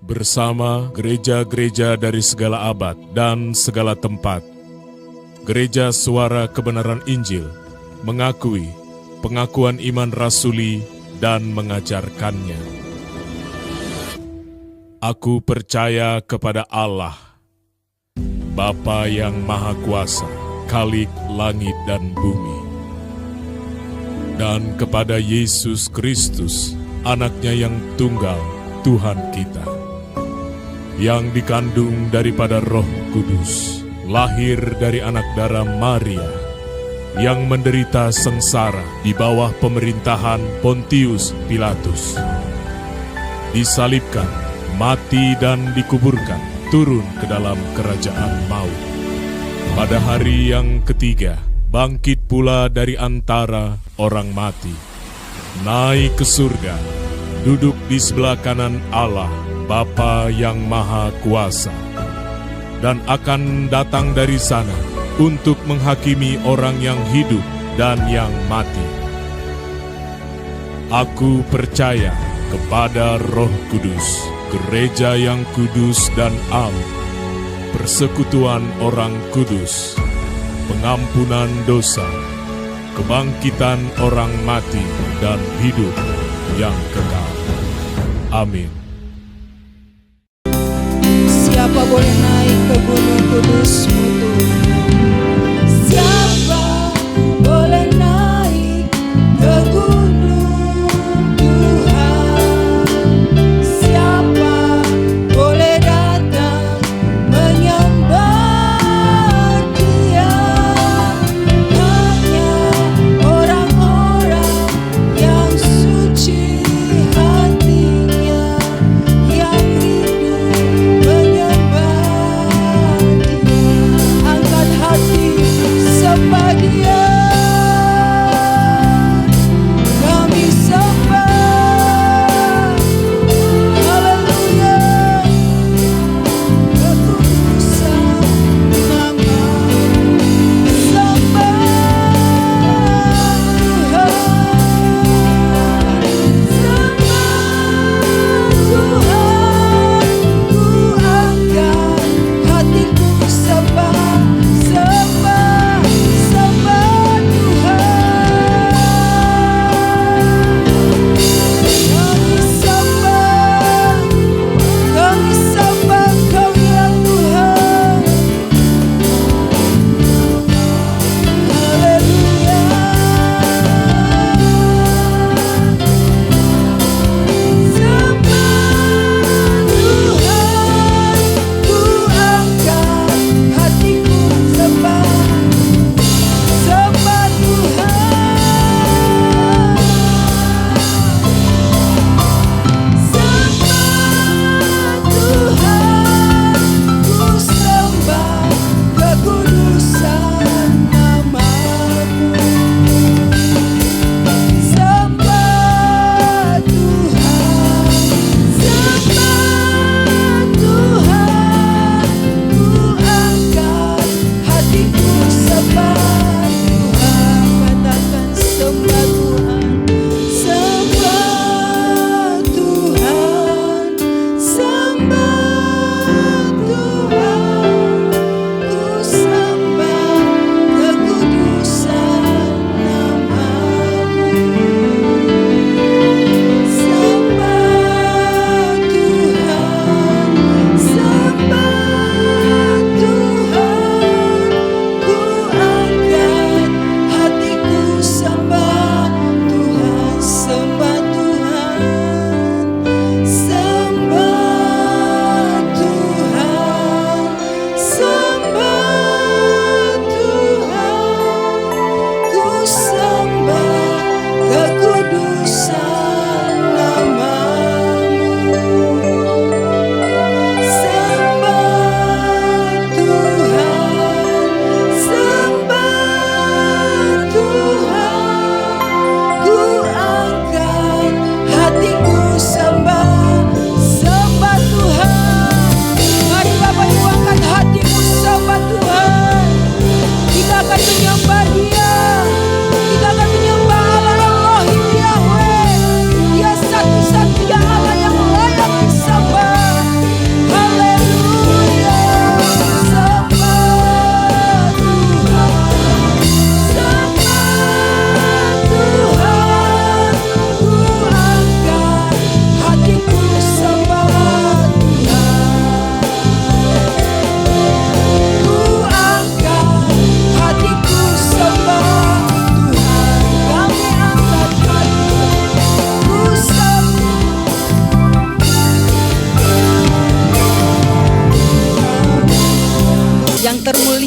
bersama gereja-gereja dari segala abad dan segala tempat. Gereja Suara Kebenaran Injil mengakui pengakuan iman rasuli dan mengajarkannya. Aku percaya kepada Allah, Bapa yang Maha Kuasa, Khalik langit dan bumi, dan kepada Yesus Kristus, Anaknya yang tunggal, Tuhan kita, yang dikandung daripada Roh Kudus, lahir dari anak darah Maria, yang menderita sengsara di bawah pemerintahan Pontius Pilatus, disalibkan, mati dan dikuburkan, turun ke dalam kerajaan maut. Pada hari yang ketiga, bangkit pula dari antara orang mati, naik ke surga, duduk di sebelah kanan Allah, Bapa yang Maha Kuasa, dan akan datang dari sana untuk menghakimi orang yang hidup dan yang mati. Aku percaya kepada Roh Kudus, gereja yang kudus dan am, persekutuan orang kudus, pengampunan dosa, kebangkitan orang mati, dan hidup yang kekal. Amin. Siapa boleh naik ke gunung kudus itu? Siapa boleh naik ke gunung Tuhan? Siapa boleh datang menyembah Dia? Hanya orang-orang yang suci hatinya, yang rindu menyembah Dia. Angkat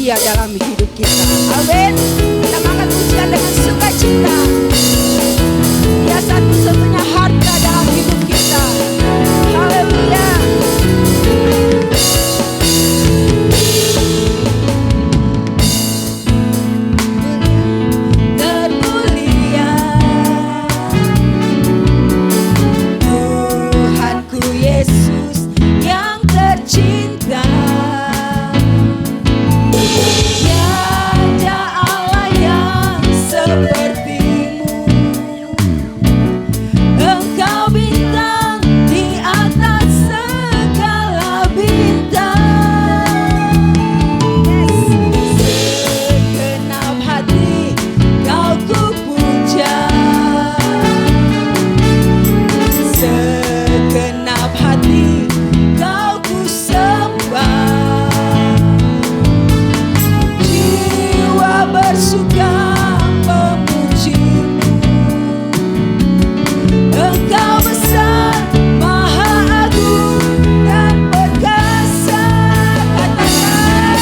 Dia dalam hidup kita. Amin. Kita angkat pujian dengan sukacita. Dia satu-satunya harta dalam hidup kita. Haleluya. Termulia Tuhanku Yesus yang tercinta. Tiada Allah yang sepertimu. Engkau bintang di atas segala bintang. Segenap hati kau ku puja. Segenap hati kau ku sembah. Jiwa bersuka memujimu. Engkau besar, maha agung dan perkasa. Katakan,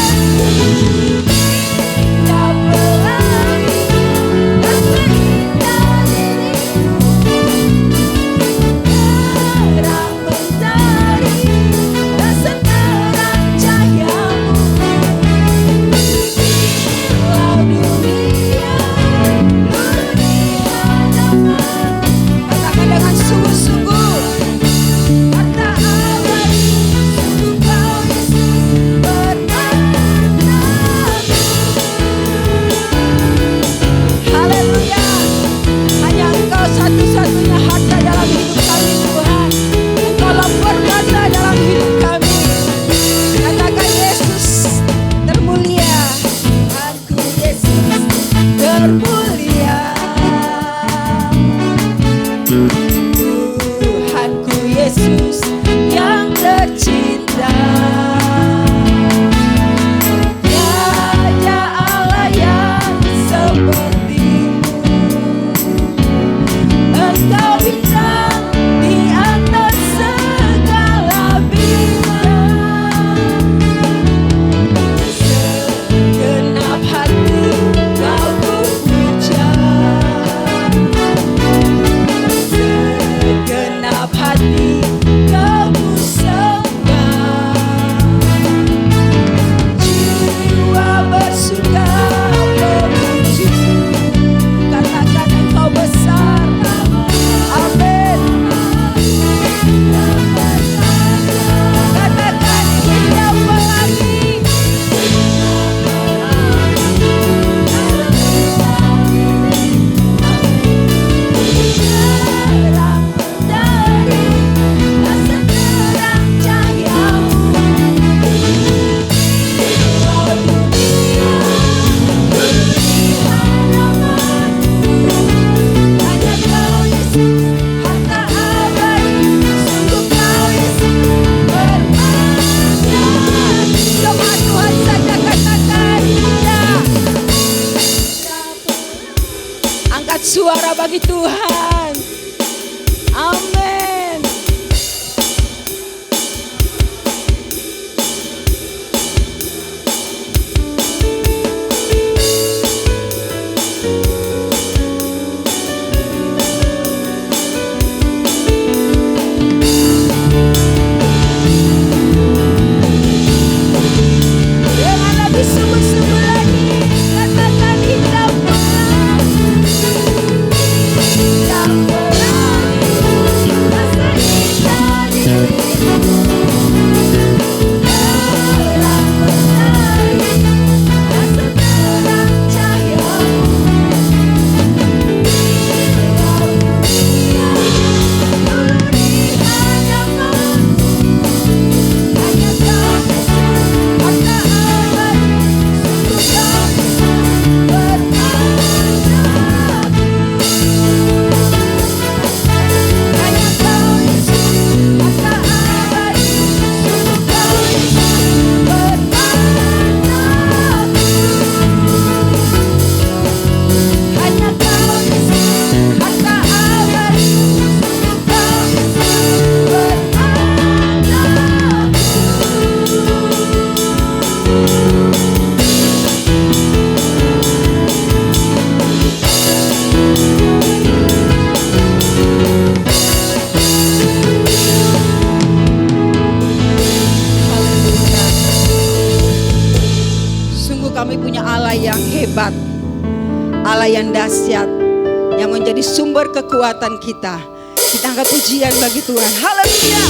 Kau pelangi dan berindah dirimu. Terang mentari dan seterang cahayamu. Lau dunia katakan dengan sungguh-sungguh, harta abadi, sungguh Kau Yesus bermakna. Haleluya. Hanya Engkau satu-satunya harta dalam hidup kami Tuhan. Engkaulah perkasa dalam hidup kami. Katakan Yesus termulia. Tuhanku Yesus termulia. Tuhanku Yesus yang tercinta. Tiada Allah yang sepertimu. Engkau bintang di atas segala bintang. Segenap hati kau ku puja. Segenap hati kau ku sembah. Jiwa bersuka memujimu. Katakan Engkau besar. Amin. Katakan Dia pelangi. Terang mentari dan seterang cahayamu. Lau dunia beri harapanmu. Hanya Kau Yesus, harta abadi, sungguh Kau Yesus bermakna. Semua Tuhan saja katakan Dia. Angkat suara bagi Tuhan. Amin. Dengan lebih sungguh-sungguh lagi, katakan Dia pelangi. hebat, Allah yang dahsyat, yang menjadi sumber kekuatan kita. Kita angkat pujian bagi Tuhan. Haleluya.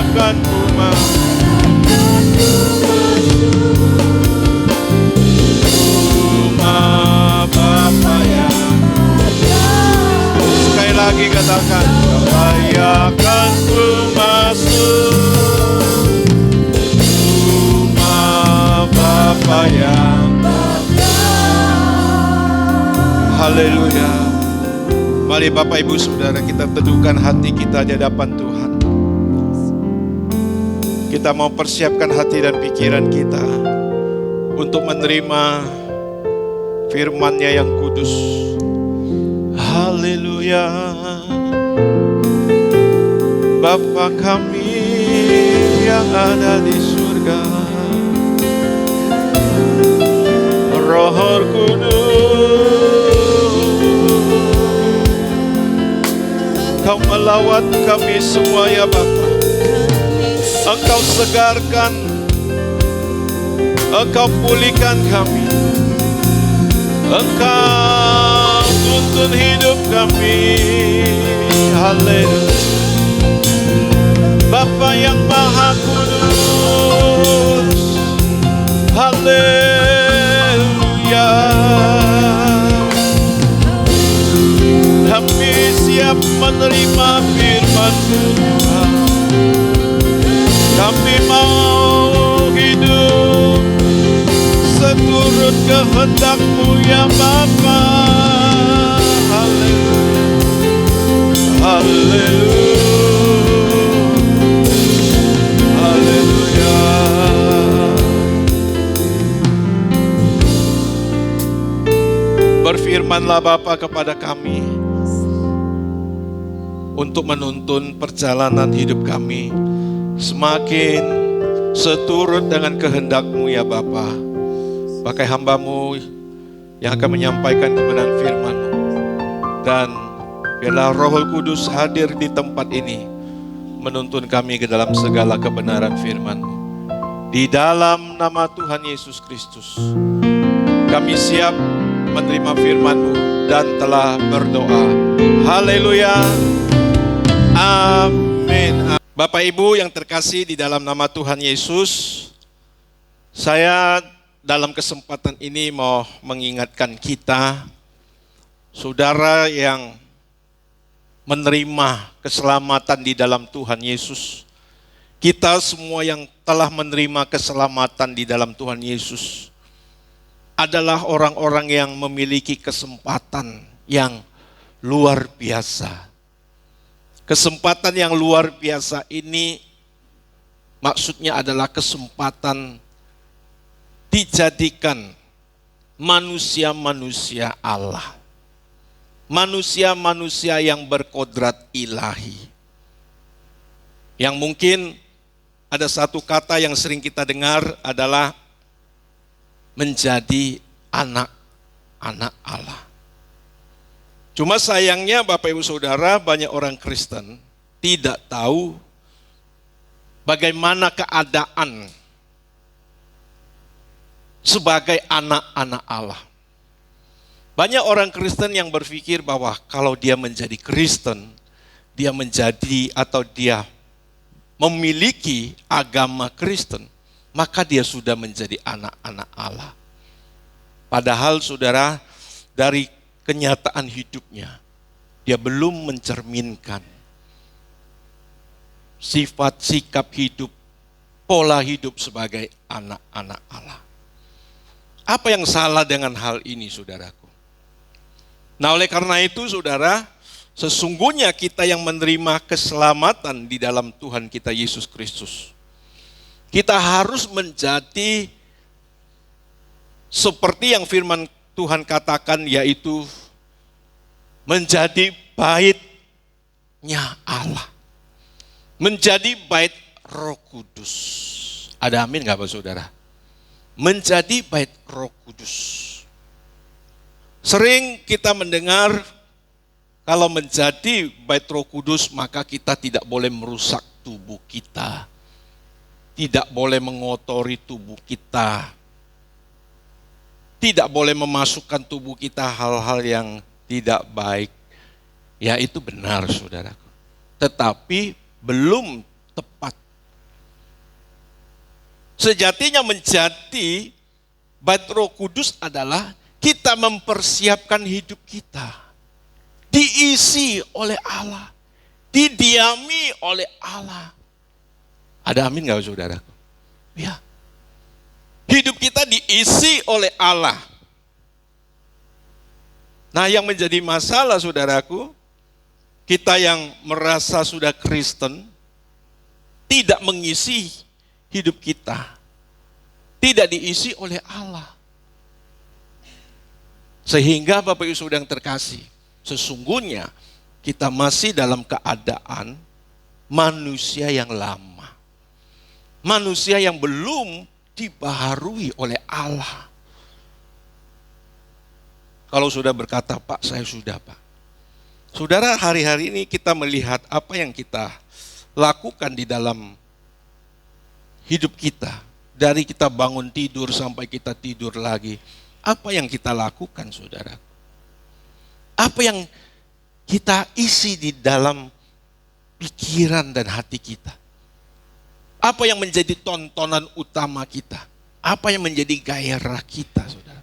akan ku rumah Bapa yang. Sekali lagi katakan, akan ku masuk rumah Bapa yang. Haleluya. Mari Bapak Ibu Saudara, kita teduhkan hati kita di hadapan Tuhan. Kita mau persiapkan hati dan pikiran kita untuk menerima firman-Nya yang kudus. Haleluya. Bapa kami yang ada di surga, Roh Kudus, Kau melawat kami semua ya Bapa. Engkau segarkan, Engkau pulihkan kami, Engkau tuntun hidup kami. Haleluya. Bapa yang Maha Kudus, haleluya. Kami siap menerima firman Tuhan. Kami mau hidup seturut kehendak-Mu ya Bapa. Haleluya. Haleluya. Haleluya. Berfirmanlah Bapa kepada kami untuk menuntun perjalanan hidup kami semakin seturut dengan kehendak-Mu ya Bapa. Pakai hamba-Mu yang akan menyampaikan kebenaran firman-Mu, dan biarlah Roh Kudus hadir di tempat ini menuntun kami ke dalam segala kebenaran firman-Mu. Di dalam nama Tuhan Yesus Kristus kami siap menerima firman-Mu dan telah berdoa. Haleluya. Amin. Bapak Ibu yang terkasih di dalam nama Tuhan Yesus, saya dalam kesempatan ini mau mengingatkan kita, saudara yang menerima keselamatan di dalam Tuhan Yesus, kita semua yang telah menerima keselamatan di dalam Tuhan Yesus adalah orang-orang yang memiliki kesempatan yang luar biasa. Kesempatan yang luar biasa ini maksudnya adalah kesempatan dijadikan manusia-manusia Allah. Manusia-manusia yang berkodrat ilahi. Yang mungkin ada satu kata yang sering kita dengar adalah menjadi anak-anak Allah. Cuma sayangnya Bapak Ibu Saudara, banyak orang Kristen tidak tahu bagaimana keadaan sebagai anak-anak Allah. Banyak orang Kristen yang berpikir bahwa kalau dia menjadi Kristen, dia menjadi atau dia memiliki agama Kristen, maka dia sudah menjadi anak-anak Allah. Padahal saudara, dari kenyataan hidupnya, dia belum mencerminkan sifat, sikap hidup, pola hidup sebagai anak-anak Allah. Apa yang salah dengan hal ini, saudaraku? Nah, oleh karena itu, saudara, sesungguhnya kita yang menerima keselamatan di dalam Tuhan kita Yesus Kristus, kita harus menjadi seperti yang firman Tuhan katakan, yaitu menjadi baitnya Allah. Menjadi bait Roh Kudus. Ada amin gak Pak Saudara? Menjadi bait Roh Kudus. Sering kita mendengar kalau menjadi bait Roh Kudus maka kita tidak boleh merusak tubuh kita. Tidak boleh mengotori tubuh kita. Tidak boleh memasukkan tubuh kita hal-hal yang tidak baik. Ya, itu benar saudaraku. Tetapi belum tepat Sejatinya menjadi bait Roh Kudus adalah kita mempersiapkan hidup kita. Diisi oleh Allah. Didiami oleh Allah. Ada amin gak saudaraku? Ya. Hidup kita diisi oleh Allah. Nah, yang menjadi masalah saudaraku, kita yang merasa sudah Kristen, tidak mengisi hidup kita. Tidak diisi oleh Allah. Sehingga Bapak Ibu Saudara yang terkasih, sesungguhnya kita masih dalam keadaan manusia yang lama. Manusia yang belum dibaharui oleh Allah. Kalau sudah berkata, Pak, saya sudah, Pak. Saudara, hari-hari ini kita melihat apa yang kita lakukan di dalam hidup kita. Dari kita bangun tidur sampai kita tidur lagi. Apa yang kita lakukan, saudara? Apa yang kita isi di dalam pikiran dan hati kita? Apa yang menjadi tontonan utama kita? Apa yang menjadi gairah kita, saudara?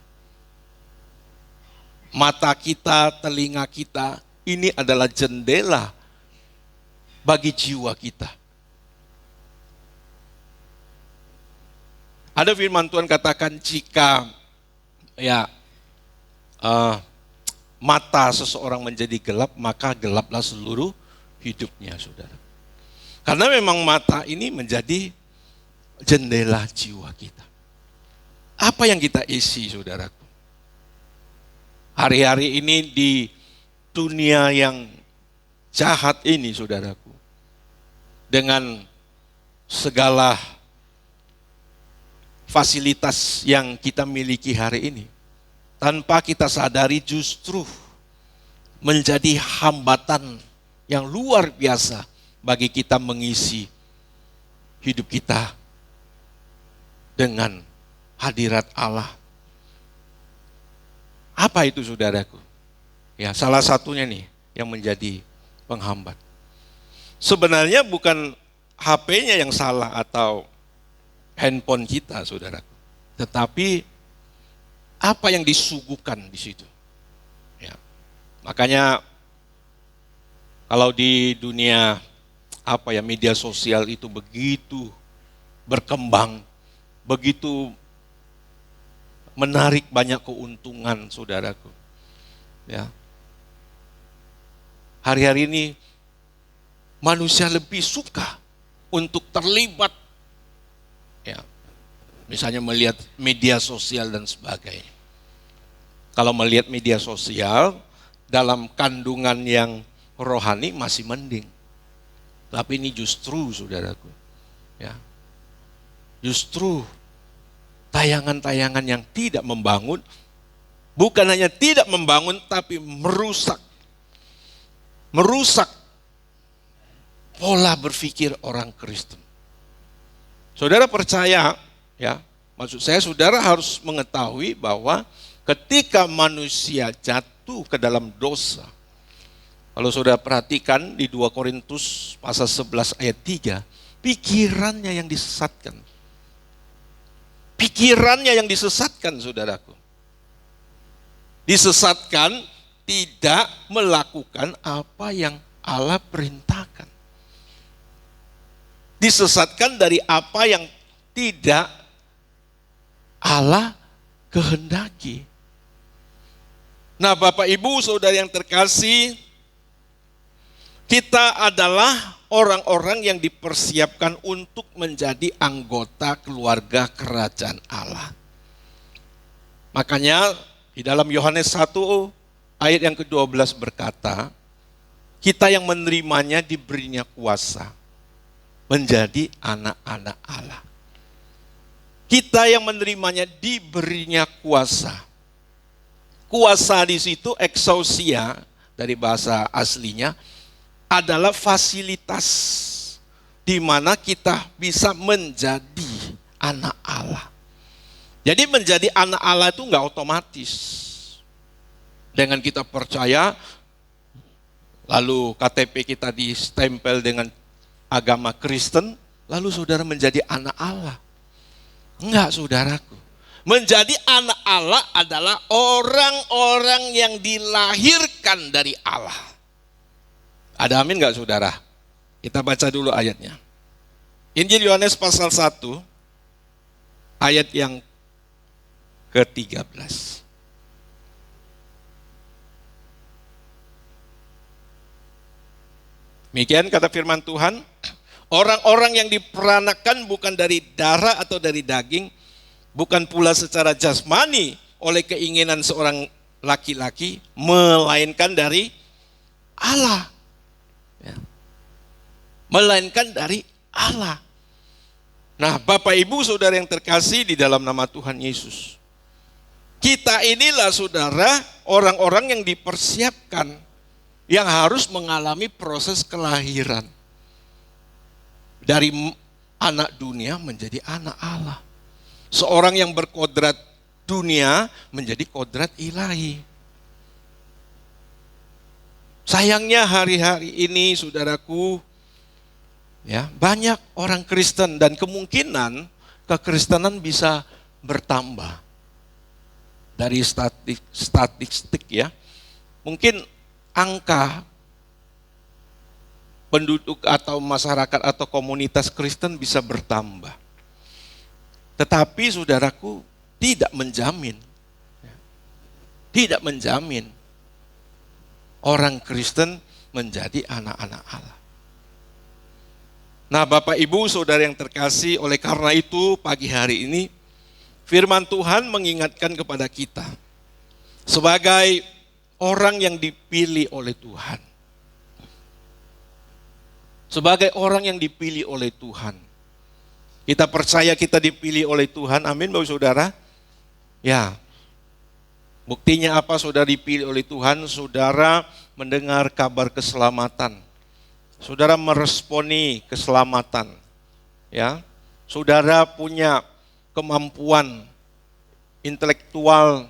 Mata kita, telinga kita, ini adalah jendela bagi jiwa kita. Ada firman Tuhan katakan jika mata seseorang menjadi gelap, maka gelaplah seluruh hidupnya, saudara. Karena memang mata ini menjadi jendela jiwa kita. Apa yang kita isi, saudaraku? Hari-hari ini di dunia yang jahat ini, saudaraku, dengan segala fasilitas yang kita miliki hari ini, tanpa kita sadari justru menjadi hambatan yang luar biasa bagi kita mengisi hidup kita dengan hadirat Allah. Apa itu, saudaraku? Ya, salah satunya nih yang menjadi penghambat. Sebenarnya bukan HP-nya yang salah atau handphone kita, saudaraku. Tetapi apa yang disuguhkan di situ. Ya. Makanya kalau di dunia media sosial itu begitu berkembang, begitu menarik banyak keuntungan, saudaraku. Ya. Hari-hari ini manusia lebih suka untuk terlibat, ya, misalnya melihat media sosial dan sebagainya. Kalau melihat media sosial dalam kandungan yang rohani masih mending. Tapi ini justru, saudaraku, ya, justru tayangan-tayangan yang tidak membangun, bukan hanya tidak membangun, tapi merusak pola berpikir orang Kristen. Saudara percaya, ya, maksud saya saudara harus mengetahui bahwa ketika manusia jatuh ke dalam dosa, kalau saudara perhatikan di 2 Korintus pasal 11 ayat 3, pikirannya yang disesatkan. Pikirannya yang disesatkan, saudaraku. Disesatkan tidak melakukan apa yang Allah perintahkan. Disesatkan dari apa yang tidak Allah kehendaki. Nah, Bapak Ibu Saudara yang terkasih, kita adalah orang-orang yang dipersiapkan untuk menjadi anggota keluarga kerajaan Allah. Makanya di dalam Yohanes 1 ayat yang ke-12 berkata, kita yang menerimanya diberinya kuasa menjadi anak-anak Allah. Kita yang menerimanya diberinya kuasa. Kuasa di situ exousia dari bahasa aslinya adalah fasilitas di mana kita bisa menjadi anak Allah. Jadi menjadi anak Allah itu enggak otomatis. Dengan kita percaya, lalu KTP kita distempel dengan agama Kristen, lalu saudara menjadi anak Allah. Enggak, saudaraku. Menjadi anak Allah adalah orang-orang yang dilahirkan dari Allah. Ada amin enggak, saudara? Kita baca dulu ayatnya. Injil Yohanes pasal 1 ayat yang ke-13. Demikian kata firman Tuhan, orang-orang yang diperanakan bukan dari darah atau dari daging, bukan pula secara jasmani oleh keinginan seorang laki-laki, melainkan dari Allah. Ya. Melainkan dari Allah. Nah, Bapak Ibu Saudara yang terkasih di dalam nama Tuhan Yesus, kita inilah saudara orang-orang yang dipersiapkan, yang harus mengalami proses kelahiran dari anak dunia menjadi anak Allah. Seorang yang berkodrat dunia menjadi kodrat ilahi. Sayangnya hari-hari ini saudaraku, ya, banyak orang Kristen dan kemungkinan kekristenan bisa bertambah. Dari statistik ya, mungkin angka penduduk atau masyarakat atau komunitas Kristen bisa bertambah. Tetapi saudaraku, tidak menjamin orang Kristen menjadi anak-anak Allah. Nah, Bapak Ibu Saudara yang terkasih, oleh karena itu pagi hari ini firman Tuhan mengingatkan kepada kita sebagai orang yang dipilih oleh Tuhan. Sebagai orang yang dipilih oleh Tuhan. Kita percaya kita dipilih oleh Tuhan. Amin, Bapak Saudara. Ya. Buktinya apa saudara dipilih oleh Tuhan? Saudara mendengar kabar keselamatan. Saudara meresponi keselamatan. Ya. Saudara punya kemampuan intelektual,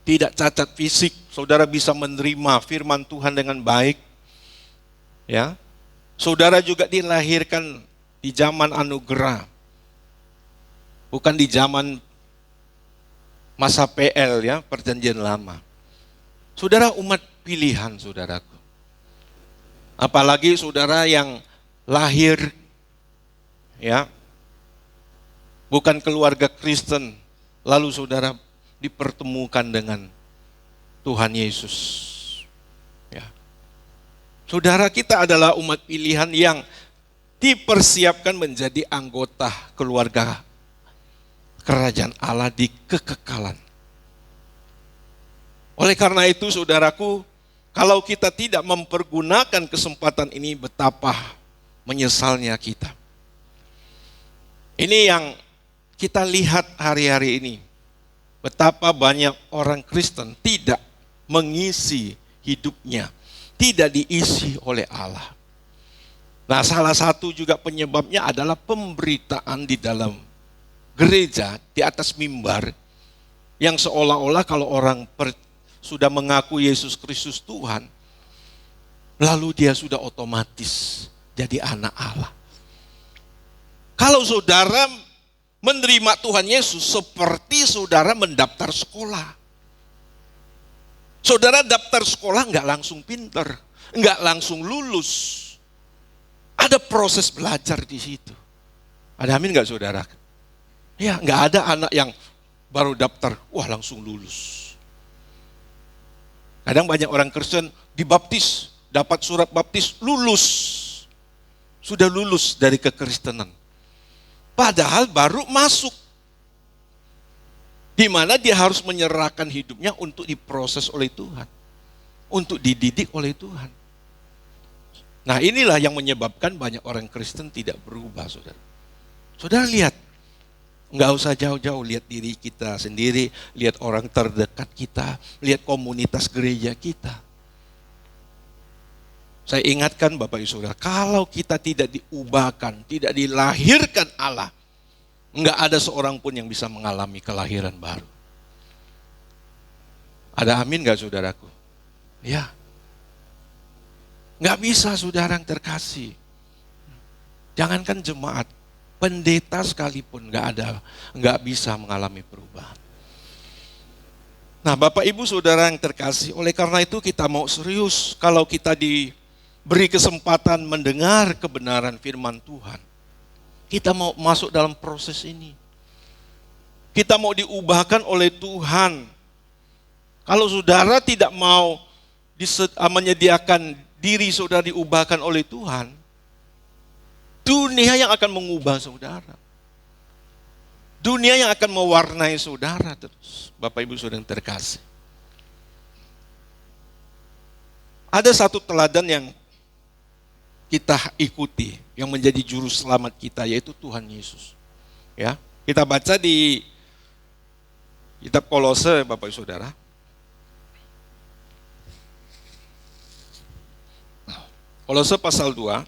tidak cacat fisik, saudara bisa menerima firman Tuhan dengan baik. Ya. Saudara juga dilahirkan di zaman anugerah. Bukan di zaman masa PL ya, perjanjian lama. Saudara umat pilihan, saudaraku. Apalagi saudara yang lahir ya, bukan keluarga Kristen, lalu saudara dipertemukan dengan Tuhan Yesus. Ya. Saudara, kita adalah umat pilihan yang dipersiapkan menjadi anggota keluarga kerajaan Allah di kekekalan. Oleh karena itu saudaraku, kalau kita tidak mempergunakan kesempatan ini, betapa menyesalnya kita. Ini yang kita lihat hari-hari ini. Betapa banyak orang Kristen tidak mengisi hidupnya, tidak diisi oleh Allah. Nah, salah satu juga penyebabnya adalah pemberitaan di dalam gereja, di atas mimbar, yang seolah-olah kalau orang sudah mengaku Yesus Kristus Tuhan, lalu dia sudah otomatis jadi anak Allah. Kalau saudara menerima Tuhan Yesus seperti saudara mendaftar sekolah. Saudara daftar sekolah nggak langsung pinter, nggak langsung lulus. Ada proses belajar di situ. Ada amin nggak saudara? Ya, nggak ada anak yang baru daftar, wah langsung lulus. Kadang banyak orang Kristen dibaptis, dapat surat baptis, lulus. Sudah lulus dari kekristenan. Padahal baru masuk. Di mana dia harus menyerahkan hidupnya untuk diproses oleh Tuhan. Untuk dididik oleh Tuhan. Nah, inilah yang menyebabkan banyak orang Kristen tidak berubah, saudara. Saudara lihat, nggak usah jauh-jauh, lihat diri kita sendiri, lihat orang terdekat kita, lihat komunitas gereja kita. Saya ingatkan Bapak Ibu Saudara, kalau kita tidak diubahkan, tidak dilahirkan Allah, nggak ada seorang pun yang bisa mengalami kelahiran baru. Ada amin nggak saudaraku? Ya. Nggak bisa saudara yang terkasih. Jangankan jemaat, pendeta sekalipun nggak bisa mengalami perubahan. Nah, Bapak Ibu Saudara yang terkasih, oleh karena itu kita mau serius kalau kita diberi kesempatan mendengar kebenaran firman Tuhan. Kita mau masuk dalam proses ini. Kita mau diubahkan oleh Tuhan. Kalau saudara tidak mau menyediakan diri saudara diubahkan oleh Tuhan, dunia yang akan mengubah saudara. Dunia yang akan mewarnai saudara terus. Bapak Ibu Saudara yang terkasih. Ada satu teladan yang kita ikuti, yang menjadi juru selamat kita, yaitu Tuhan Yesus. Ya, kita baca di kitab Kolose, Bapak Ibu Saudara. Kolose pasal 2.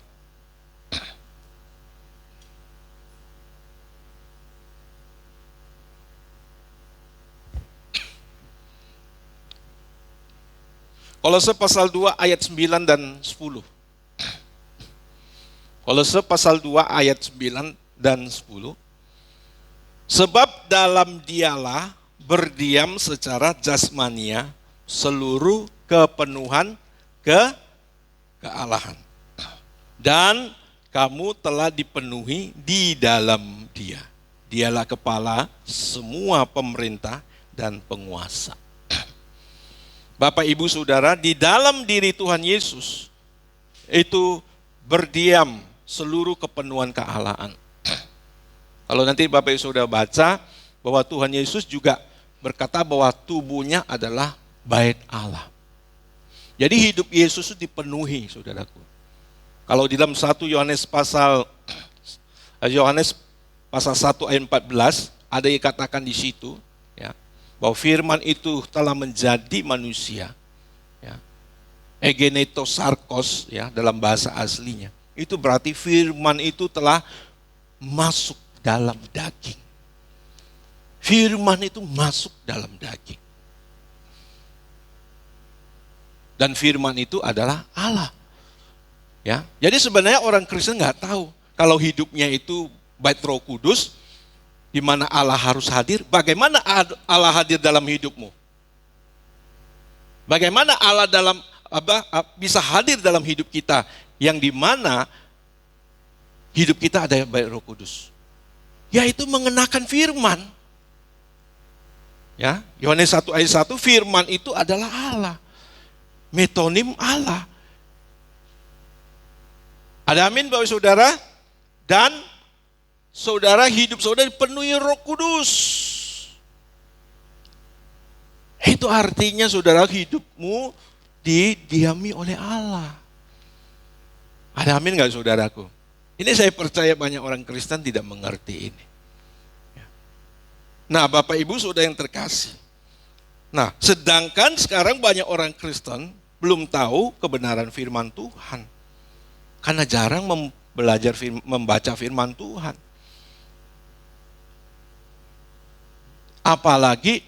Kolose pasal 2 ayat 9 dan 10. Kolose pasal 2 ayat 9 dan 10. Sebab dalam dialah berdiam secara jasmania seluruh kepenuhan kealahan. Dan kamu telah dipenuhi di dalam dia. Dialah kepala semua pemerintah dan penguasa. Bapak Ibu Saudara, di dalam diri Tuhan Yesus itu berdiam seluruh kepenuhan kealahan. Kalau nanti Bapak Ibu Saudara baca bahwa Tuhan Yesus juga berkata bahwa tubuhnya adalah bait Allah. Jadi hidup Yesus itu dipenuhi, saudaraku. Kalau di dalam 1 Yohanes pasal 1 ayat 14 ada yang katakan di situ, ya, bahwa firman itu telah menjadi manusia, ya. Egenetosarkos, ya, dalam bahasa aslinya. Itu berarti firman itu telah masuk dalam daging. Firman itu masuk dalam daging. Dan firman itu adalah Allah. Ya, jadi sebenarnya orang Kristen nggak tahu kalau hidupnya itu bait Roh Kudus, di mana Allah harus hadir. Bagaimana Allah hadir dalam hidupmu? Bagaimana Allah bisa hadir dalam hidup kita, yang di mana hidup kita ada bait Roh Kudus? Yaitu mengenakan firman. Ya, Yohanes 1 ayat 1, firman itu adalah Allah. Metonim Allah. Ada amin Bapak Saudara? Dan saudara, hidup saudara dipenuhi Roh Kudus. Itu artinya saudara, hidupmu didiami oleh Allah. Ada amin gak saudaraku? Ini saya percaya banyak orang Kristen tidak mengerti ini. Nah, Bapak Ibu Saudara yang terkasih. Nah, sedangkan sekarang banyak orang Kristen belum tahu kebenaran firman Tuhan. Karena jarang membaca firman Tuhan. Apalagi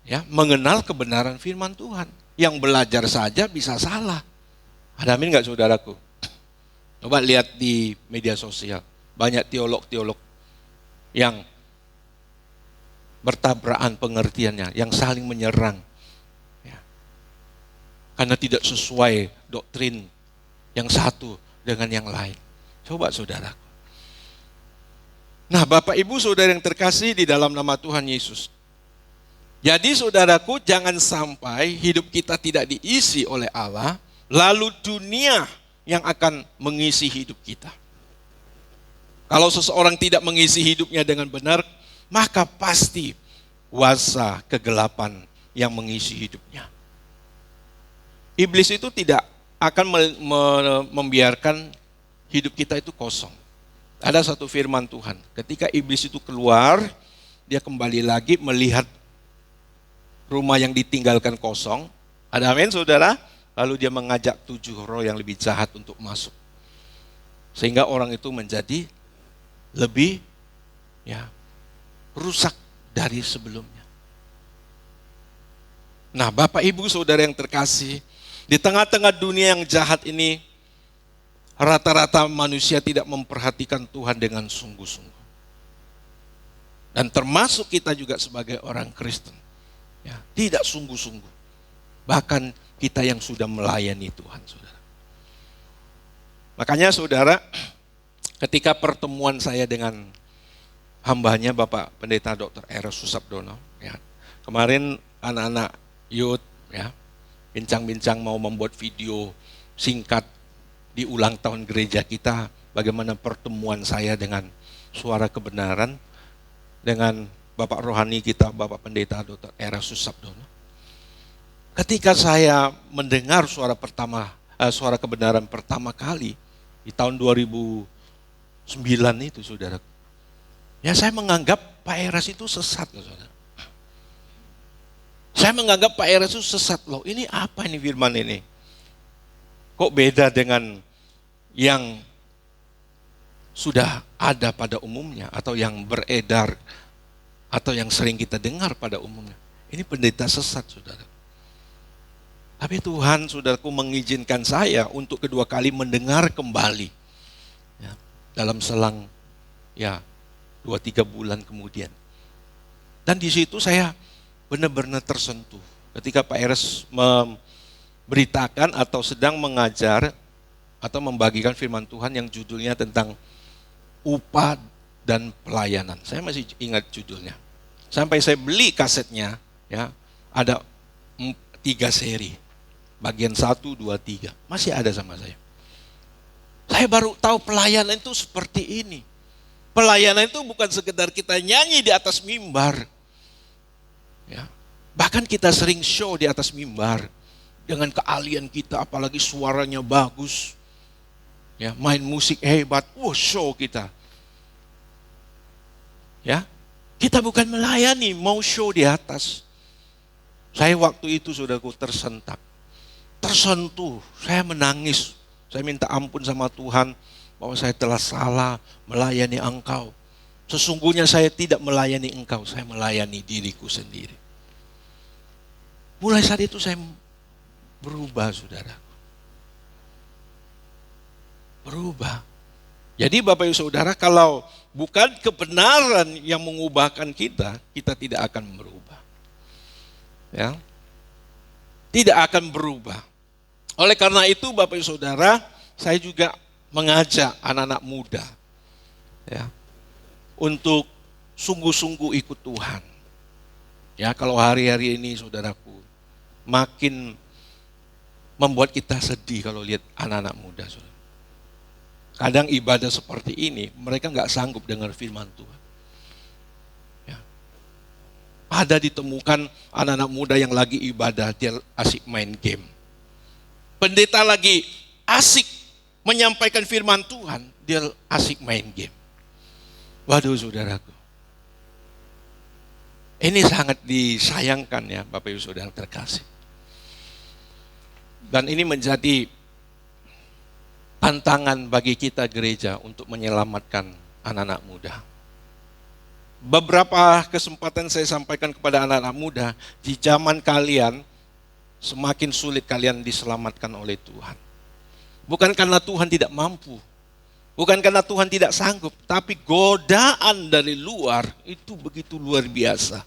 ya mengenal kebenaran firman Tuhan. Yang belajar saja bisa salah. Ada amin gak saudaraku? Coba lihat di media sosial. Banyak teolog-teolog yang bertabrakan pengertiannya, yang saling menyerang. Ya. Karena tidak sesuai doktrin yang satu dengan yang lain. Coba saudaraku. Nah, Bapak Ibu Saudara yang terkasih di dalam nama Tuhan Yesus. Jadi saudaraku, jangan sampai hidup kita tidak diisi oleh Allah, lalu dunia yang akan mengisi hidup kita. Kalau seseorang tidak mengisi hidupnya dengan benar, maka pasti kuasa kegelapan yang mengisi hidupnya. Iblis itu tidak akan membiarkan hidup kita itu kosong. Ada satu firman Tuhan, ketika iblis itu keluar, dia kembali lagi melihat rumah yang ditinggalkan kosong. Ada amin saudara? Lalu dia mengajak 7 roh yang lebih jahat untuk masuk. Sehingga orang itu menjadi lebih rusak dari sebelumnya. Nah, Bapak Ibu Saudara yang terkasih, di tengah-tengah dunia yang jahat ini, rata-rata manusia tidak memperhatikan Tuhan dengan sungguh-sungguh. Dan termasuk kita juga sebagai orang Kristen, ya, tidak sungguh-sungguh. Bahkan kita yang sudah melayani Tuhan, saudara. Makanya saudara, ketika pertemuan saya dengan hambanya Bapak Pendeta Dr. Eros Susabdono, ya, kemarin anak-anak youth, ya, bincang-bincang mau membuat video singkat di ulang tahun gereja kita, bagaimana pertemuan saya dengan suara kebenaran dengan Bapak rohani kita, Bapak Pendeta Dr. Eros Susabdono. Ketika saya mendengar suara kebenaran pertama kali di tahun 2009 itu, saudara, ya saya menganggap Pak Eros itu sesat, saudara. Saya menganggap Pak Eros itu sesat, loh. Ini apa ini firman ini? Kok beda dengan yang sudah ada pada umumnya atau yang beredar atau yang sering kita dengar pada umumnya? Ini pendeta sesat, saudara. Tapi Tuhan, saudaraku, mengizinkan saya untuk kedua kali mendengar kembali, ya, dalam selang 2-3 bulan kemudian. Dan di situ saya benar-benar tersentuh ketika Pak Eros memberitakan atau sedang mengajar atau membagikan firman Tuhan yang judulnya tentang upah dan pelayanan. Saya masih ingat judulnya. Sampai saya beli kasetnya, ya, ada 3 seri. Bagian 1, 2, 3. Masih ada sama saya. Saya baru tahu pelayanan itu seperti ini. Pelayanan itu bukan sekedar kita nyanyi di atas mimbar. Ya. Bahkan kita sering show di atas mimbar. Dengan keahlian kita, apalagi suaranya bagus. Ya, main musik hebat. Show kita. Ya, kita bukan melayani, mau show di atas. Saya waktu itu, saudaraku, tersentuh, saya menangis, saya minta ampun sama Tuhan bahwa saya telah salah melayani Engkau. Sesungguhnya saya tidak melayani Engkau, saya melayani diriku sendiri. Mulai saat itu saya berubah, saudara. Berubah. Jadi Bapak Ibu Saudara, kalau bukan kebenaran yang mengubahkan kita, kita tidak akan berubah. Ya. Tidak akan berubah. Oleh karena itu Bapak Ibu Saudara, saya juga mengajak anak-anak muda, ya, untuk sungguh-sungguh ikut Tuhan. Ya, kalau hari-hari ini, saudaraku, makin membuat kita sedih kalau lihat anak-anak muda, saudara. Kadang ibadah seperti ini, mereka nggak sanggup dengar firman Tuhan. Ya. Ada ditemukan anak-anak muda yang lagi ibadah, dia asik main game. Pendeta lagi asik menyampaikan firman Tuhan, dia asik main game. Waduh, saudaraku. Ini sangat disayangkan, ya Bapak Ibu Saudara terkasih. Dan ini menjadi tantangan bagi kita gereja untuk menyelamatkan anak-anak muda. Beberapa kesempatan saya sampaikan kepada anak-anak muda, di zaman kalian semakin sulit kalian diselamatkan oleh Tuhan. Bukan karena Tuhan tidak mampu, bukan karena Tuhan tidak sanggup, tapi godaan dari luar itu begitu luar biasa.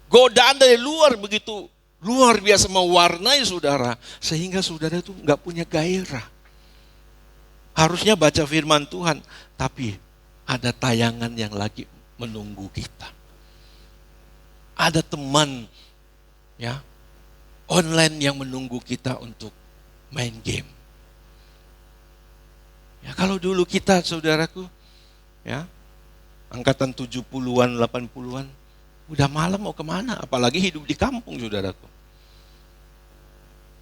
Godaan dari luar begitu luar biasa mewarnai saudara, sehingga saudara itu nggak punya gairah. Harusnya baca firman Tuhan, tapi ada tayangan yang lagi menunggu kita. Ada teman, ya, online yang menunggu kita untuk main game. Ya, kalau dulu kita, saudaraku, ya, angkatan 70-an, 80-an, udah malam mau kemana? Apalagi hidup di kampung, saudaraku.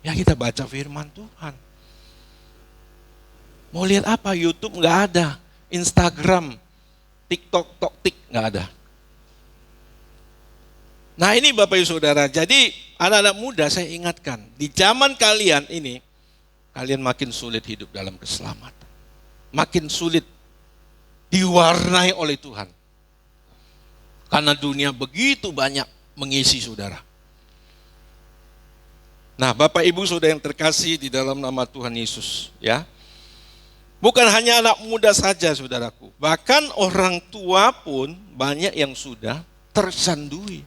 Ya, kita baca firman Tuhan. Mau lihat apa? YouTube nggak ada, Instagram, TikTok, Toktik nggak ada. Nah ini Bapak Ibu Saudara, jadi anak-anak muda saya ingatkan, di zaman kalian ini, kalian makin sulit hidup dalam keselamatan. Makin sulit diwarnai oleh Tuhan. Karena dunia begitu banyak mengisi saudara. Nah, Bapak Ibu Saudara yang terkasih di dalam nama Tuhan Yesus, ya. Bukan hanya anak muda saja, saudaraku. Bahkan orang tua pun banyak yang sudah tercandui.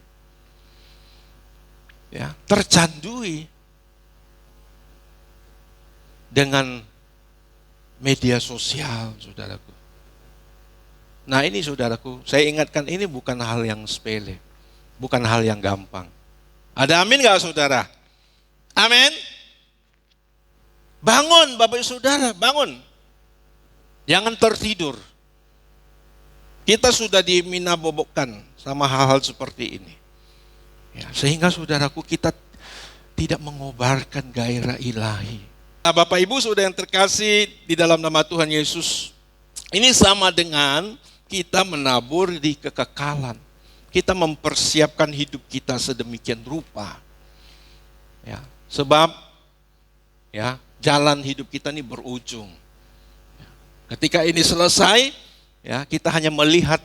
Ya, tercandui dengan media sosial, saudaraku. Nah, ini saudaraku, saya ingatkan ini bukan hal yang sepele. Bukan hal yang gampang. Ada amin gak saudara? Amin. Bangun Bapak Ibu Saudara, bangun. Jangan tertidur. Kita sudah diminabobokkan sama hal-hal seperti ini. Ya, sehingga saudaraku kita tidak mengobarkan gairah ilahi. Nah, Bapak Ibu Saudara yang terkasih di dalam nama Tuhan Yesus, ini sama dengan kita menabur di kekekalan. Kita mempersiapkan hidup kita sedemikian rupa. Ya, sebab ya, jalan hidup kita ini berujung. Ketika ini selesai, ya, kita hanya melihat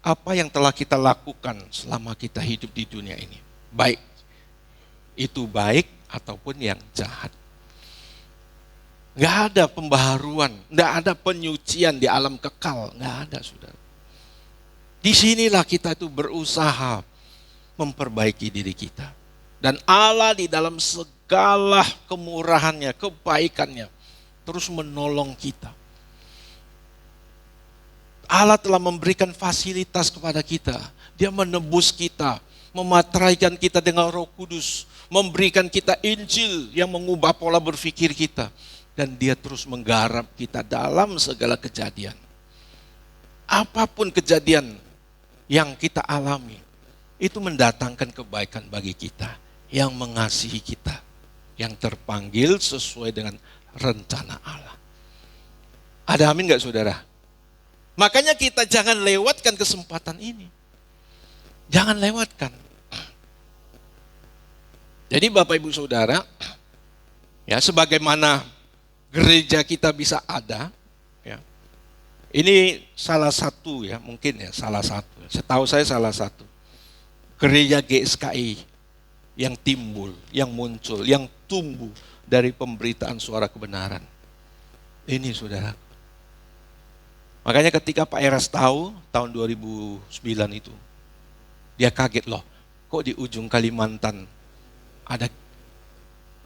apa yang telah kita lakukan selama kita hidup di dunia ini. Baik itu baik ataupun yang jahat. Nggak ada pembaharuan, nggak ada penyucian di alam kekal, nggak ada, saudara. Disinilah kita itu berusaha memperbaiki diri kita. Dan Allah di dalam segala kemurahannya, kebaikannya, terus menolong kita. Allah telah memberikan fasilitas kepada kita. Dia menebus kita, memateraikan kita dengan Roh Kudus, memberikan kita Injil yang mengubah pola berpikir kita. Dan dia terus menggarap kita dalam segala kejadian. Apapun kejadian yang kita alami, itu mendatangkan kebaikan bagi kita. Yang mengasihi kita, yang terpanggil sesuai dengan rencana Allah. Ada amin gak saudara? Makanya kita jangan lewatkan kesempatan ini. Jangan lewatkan. Jadi Bapak Ibu Saudara, ya, sebagaimana gereja kita bisa ada, ya, ini salah satu, ya, mungkin ya salah satu. Setahu saya salah satu. Gereja GSKI yang timbul, yang muncul, yang tumbuh dari pemberitaan suara kebenaran. Ini saudara. Makanya ketika Pak Eras tahu tahun 2009 itu, dia kaget loh, kok di ujung Kalimantan ada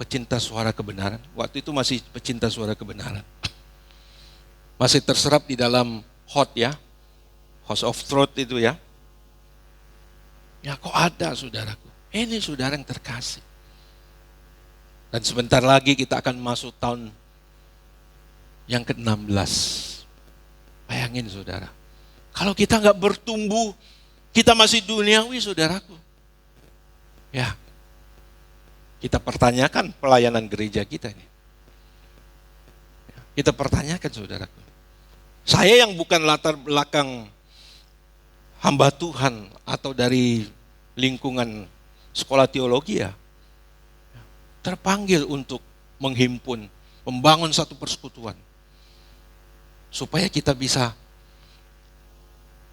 pecinta suara kebenaran. Waktu itu masih pecinta suara kebenaran. Masih terserap di dalam HOT ya, House of Truth itu ya. Ya kok ada saudaraku. Ini saudara yang terkasih. Dan sebentar lagi kita akan masuk tahun yang ke-16. Bayangin saudara. Kalau kita nggak bertumbuh, kita masih duniawi saudaraku. Ya, kita pertanyakan pelayanan gereja kita ini. Kita pertanyakan saudaraku. Saya yang bukan latar belakang hamba Tuhan atau dari lingkungan sekolah teologi ya, terpanggil untuk menghimpun, membangun satu persekutuan. Supaya kita bisa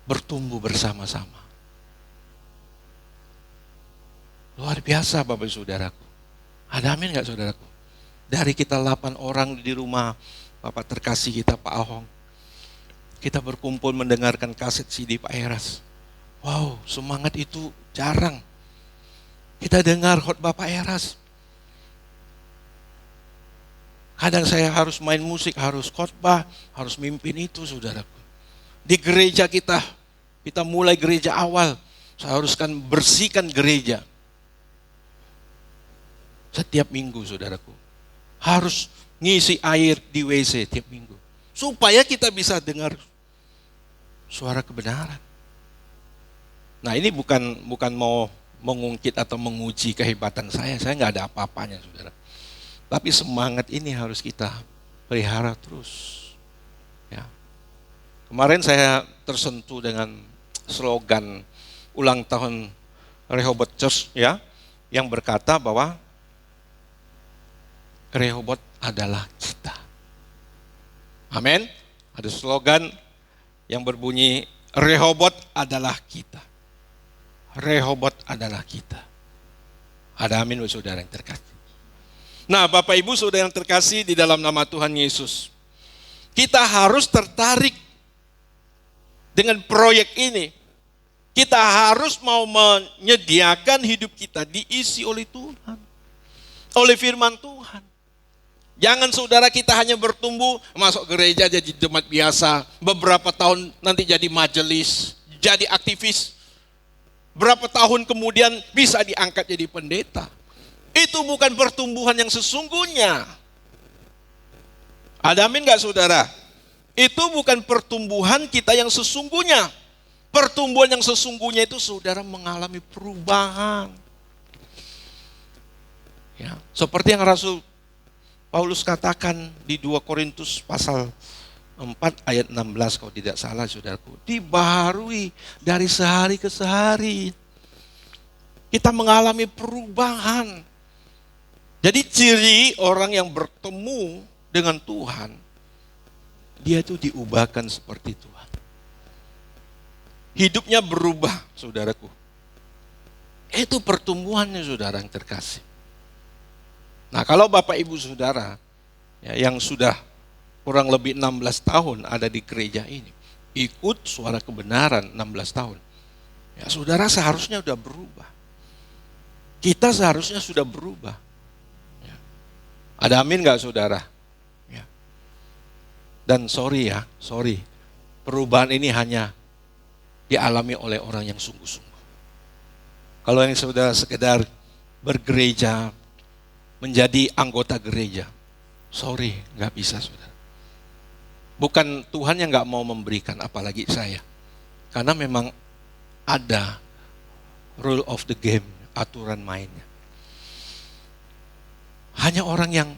bertumbuh bersama-sama. Luar biasa Bapak Saudaraku. Ada amin gak saudaraku? Dari kita 8 orang di rumah Bapak terkasih kita Pak Ahong. Kita berkumpul mendengarkan kaset CD Pak Eras. Wow, semangat itu jarang. Kita dengar khotbah Pak Eras. Kadang saya harus main musik, harus khotbah, harus mimpin itu saudaraku. Di gereja kita mulai gereja awal, saya haruskan bersihkan gereja. Setiap minggu saudaraku. Harus ngisi air di WC tiap minggu. Supaya kita bisa dengar suara kebenaran. Nah ini bukan mau mengungkit atau menguji kehebatan saya nggak ada apa-apanya saudara. Tapi semangat ini harus kita pelihara terus. Ya. Kemarin saya tersentuh dengan slogan ulang tahun Rehoboth Church ya, yang berkata bahwa Rehoboth adalah kita. Amin. Ada slogan yang berbunyi Rehoboth adalah kita. Rehoboth adalah kita. Ada amin saudara yang terkasih. Nah, Bapak Ibu Saudara yang terkasih di dalam nama Tuhan Yesus, kita harus tertarik dengan proyek ini. Kita harus mau menyediakan hidup kita diisi oleh Tuhan, oleh firman Tuhan. Jangan saudara kita hanya bertumbuh, masuk gereja jadi jemaat biasa, beberapa tahun nanti jadi majelis, jadi aktivis. Berapa tahun kemudian bisa diangkat jadi pendeta. Itu bukan pertumbuhan yang sesungguhnya. Ada amin gak saudara? Itu bukan pertumbuhan kita yang sesungguhnya. Pertumbuhan yang sesungguhnya itu saudara mengalami perubahan. Ya, seperti yang Rasul Paulus katakan di 2 Korintus pasal 4 ayat 16 kalau tidak salah saudaraku. Dibaharui dari sehari ke sehari. Kita mengalami perubahan. Jadi ciri orang yang bertemu dengan Tuhan, dia itu diubahkan seperti Tuhan. Hidupnya berubah, saudaraku. Itu pertumbuhannya saudara yang terkasih. Nah, kalau Bapak Ibu Saudara ya, yang sudah kurang lebih 16 tahun ada di gereja ini, ikut suara kebenaran 16 tahun. Ya, saudara seharusnya sudah berubah. Kita seharusnya sudah berubah. Ya. Ada amin gak saudara? Ya. Dan sorry, perubahan ini hanya dialami oleh orang yang sungguh-sungguh. Kalau yang saudara sekedar bergereja, menjadi anggota gereja, sorry, gak bisa saudara. Bukan Tuhan yang gak mau memberikan, apalagi saya. Karena memang ada rule of the game, aturan mainnya. Hanya orang yang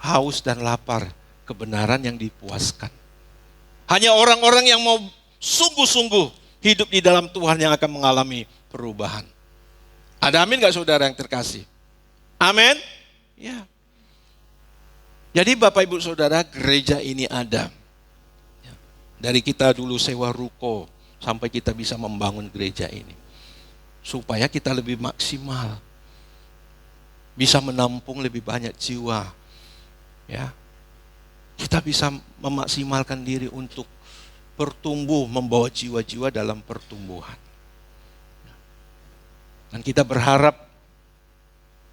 haus dan lapar kebenaran yang dipuaskan. Hanya orang-orang yang mau sungguh-sungguh hidup di dalam Tuhan yang akan mengalami perubahan. Ada amin gak saudara yang terkasih? Amin? Ya. Jadi Bapak Ibu Saudara, gereja ini ada. Dari kita dulu sewa ruko sampai kita bisa membangun gereja ini. Supaya kita lebih maksimal. Bisa menampung lebih banyak jiwa. Ya. Kita bisa memaksimalkan diri untuk bertumbuh, membawa jiwa-jiwa dalam pertumbuhan. Dan kita berharap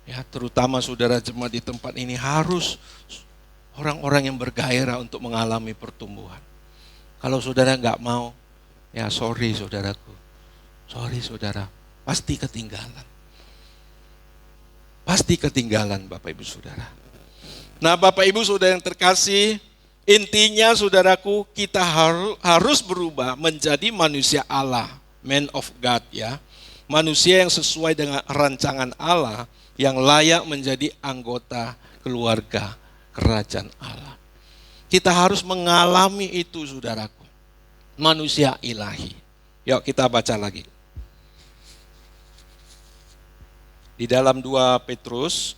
ya, terutama saudara jemaat di tempat ini harus orang-orang yang bergairah untuk mengalami pertumbuhan. Kalau saudara nggak mau, ya sorry saudaraku, sorry saudara, pasti ketinggalan. Pasti ketinggalan Bapak Ibu Saudara. Nah Bapak Ibu Saudara yang terkasih, intinya saudaraku kita harus berubah menjadi manusia Allah, man of God ya. Manusia yang sesuai dengan rancangan Allah, yang layak menjadi anggota keluarga kerajaan Allah. Kita harus mengalami itu saudaraku. Manusia ilahi. Yuk kita baca lagi. Di dalam 2 Petrus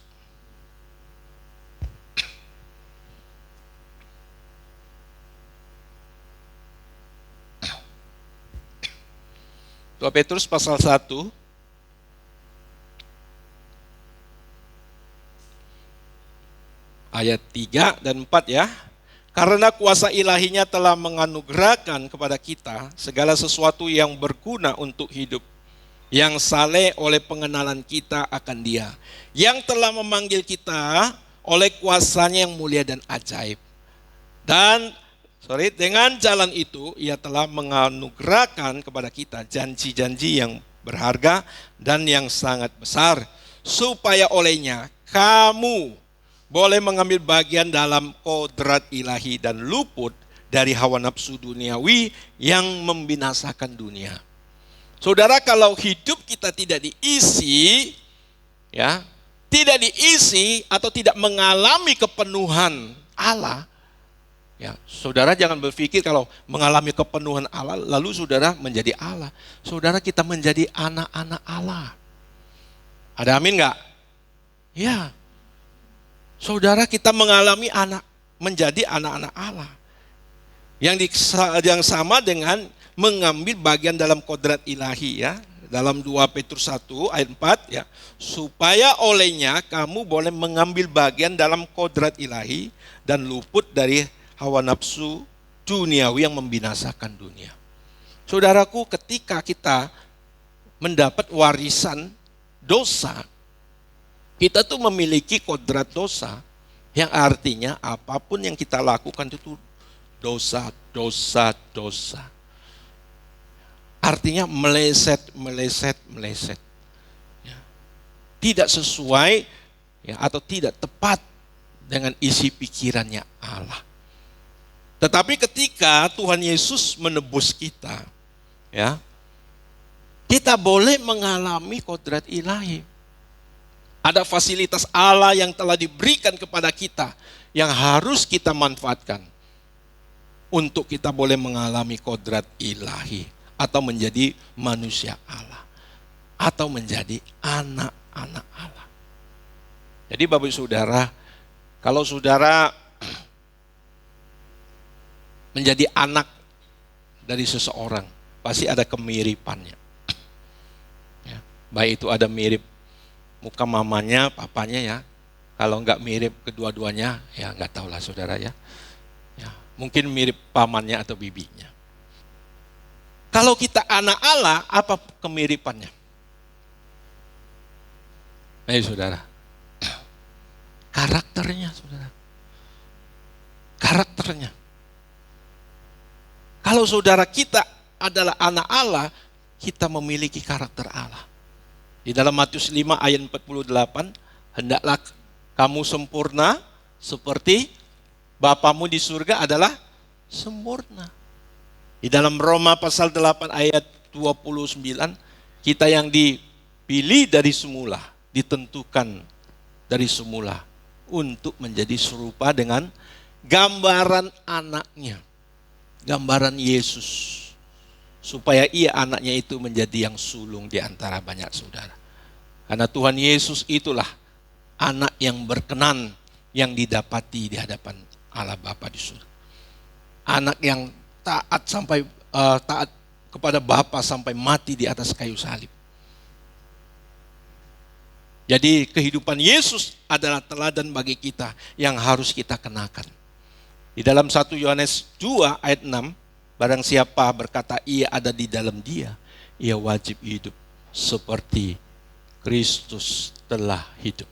pasal 1 ayat 3 dan 4 ya. Karena kuasa ilahinya telah menganugerahkan kepada kita segala sesuatu yang berguna untuk hidup, yang saleh oleh pengenalan kita akan Dia, yang telah memanggil kita oleh kuasanya yang mulia dan ajaib. Dan dengan jalan itu Ia telah menganugerahkan kepada kita janji-janji yang berharga dan yang sangat besar, supaya olehnya kamu boleh mengambil bagian dalam kodrat ilahi dan luput dari hawa nafsu duniawi yang membinasakan dunia. Saudara, kalau hidup kita tidak diisi, ya, tidak diisi atau tidak mengalami kepenuhan Allah, ya, saudara jangan berpikir kalau mengalami kepenuhan Allah lalu saudara menjadi Allah. Saudara, kita menjadi anak-anak Allah. Ada amin enggak? Ya. Saudara, kita mengalami menjadi anak-anak Allah. Yang sama dengan mengambil bagian dalam kodrat ilahi ya. dalam 2 Petrus 1 ayat 4 ya, supaya olehnya kamu boleh mengambil bagian dalam kodrat ilahi dan luput dari hawa nafsu duniawi yang membinasakan dunia. Saudaraku, ketika kita mendapat warisan dosa, kita tuh memiliki kodrat dosa, yang artinya apapun yang kita lakukan itu dosa. Artinya meleset. Ya. Tidak sesuai ya, atau tidak tepat dengan isi pikirannya Allah. Tetapi ketika Tuhan Yesus menebus kita, ya, kita boleh mengalami kodrat ilahi. Ada fasilitas Allah yang telah diberikan kepada kita yang harus kita manfaatkan untuk kita boleh mengalami kodrat ilahi atau menjadi manusia Allah atau menjadi anak-anak Allah. Jadi Bapak Ibu Saudara, kalau saudara menjadi anak dari seseorang, pasti ada kemiripannya. Ya, baik itu ada mirip muka mamanya, papanya ya. Kalau enggak mirip kedua-duanya, ya enggak tahulah saudara ya. Ya, mungkin mirip pamannya atau bibinya. Kalau kita anak Allah, apa kemiripannya? Ayo saudara. Karakternya saudara. Karakternya. Kalau saudara kita adalah anak Allah, kita memiliki karakter Allah. Di dalam Matius 5 ayat 48, hendaklah kamu sempurna seperti Bapamu di surga adalah sempurna. Di dalam Roma pasal 8 ayat 29, kita yang dipilih dari semula, ditentukan dari semula untuk menjadi serupa dengan gambaran anaknya. Gambaran Yesus, supaya ia anaknya itu menjadi yang sulung di antara banyak saudara. Karena Tuhan Yesus itulah anak yang berkenan yang didapati di hadapan Allah Bapa di surga. Anak yang taat sampai taat kepada Bapa sampai mati di atas kayu salib. Jadi kehidupan Yesus adalah teladan bagi kita yang harus kita kenakan. Di dalam 1 Yohanes 2 ayat 6, barang siapa berkata ia ada di dalam dia, ia wajib hidup seperti Kristus telah hidup.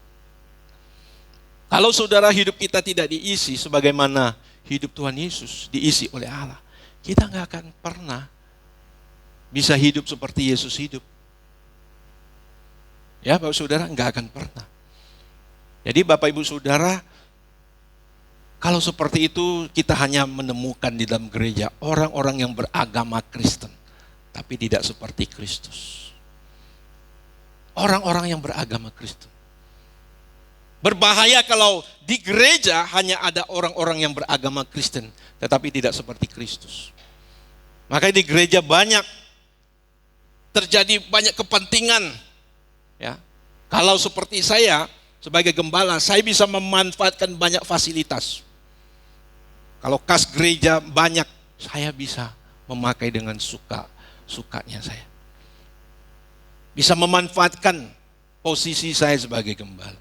Kalau saudara hidup kita tidak diisi sebagaimana hidup Tuhan Yesus diisi oleh Allah, kita nggak akan pernah bisa hidup seperti Yesus hidup. Ya Bapak Saudara, nggak akan pernah. Jadi Bapak Ibu Saudara, kalau seperti itu kita hanya menemukan di dalam gereja orang-orang yang beragama Kristen, tapi tidak seperti Kristus. Orang-orang yang beragama Kristen. Berbahaya kalau di gereja hanya ada orang-orang yang beragama Kristen, tetapi tidak seperti Kristus. Makanya di gereja terjadi banyak kepentingan. Ya, kalau seperti saya sebagai gembala, saya bisa memanfaatkan banyak fasilitas. Kalau kas gereja banyak, saya bisa memakai dengan sukanya saya. Bisa memanfaatkan posisi saya sebagai gembala.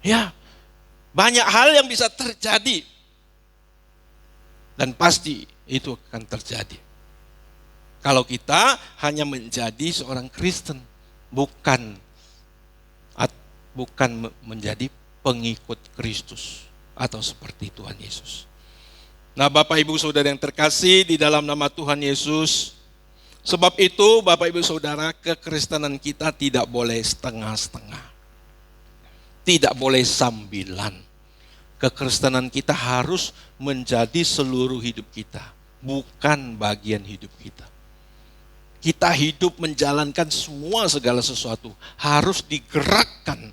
Ya, banyak hal yang bisa terjadi. Dan pasti itu akan terjadi. Kalau kita hanya menjadi seorang Kristen, bukan menjadi pengikut Kristus atau seperti Tuhan Yesus. Nah, Bapak Ibu Saudara yang terkasih di dalam nama Tuhan Yesus, sebab itu Bapak Ibu Saudara, kekristenan kita tidak boleh setengah-setengah. Tidak boleh sambilan. Kekristenan kita harus menjadi seluruh hidup kita, bukan bagian hidup kita. Kita hidup menjalankan segala sesuatu harus digerakkan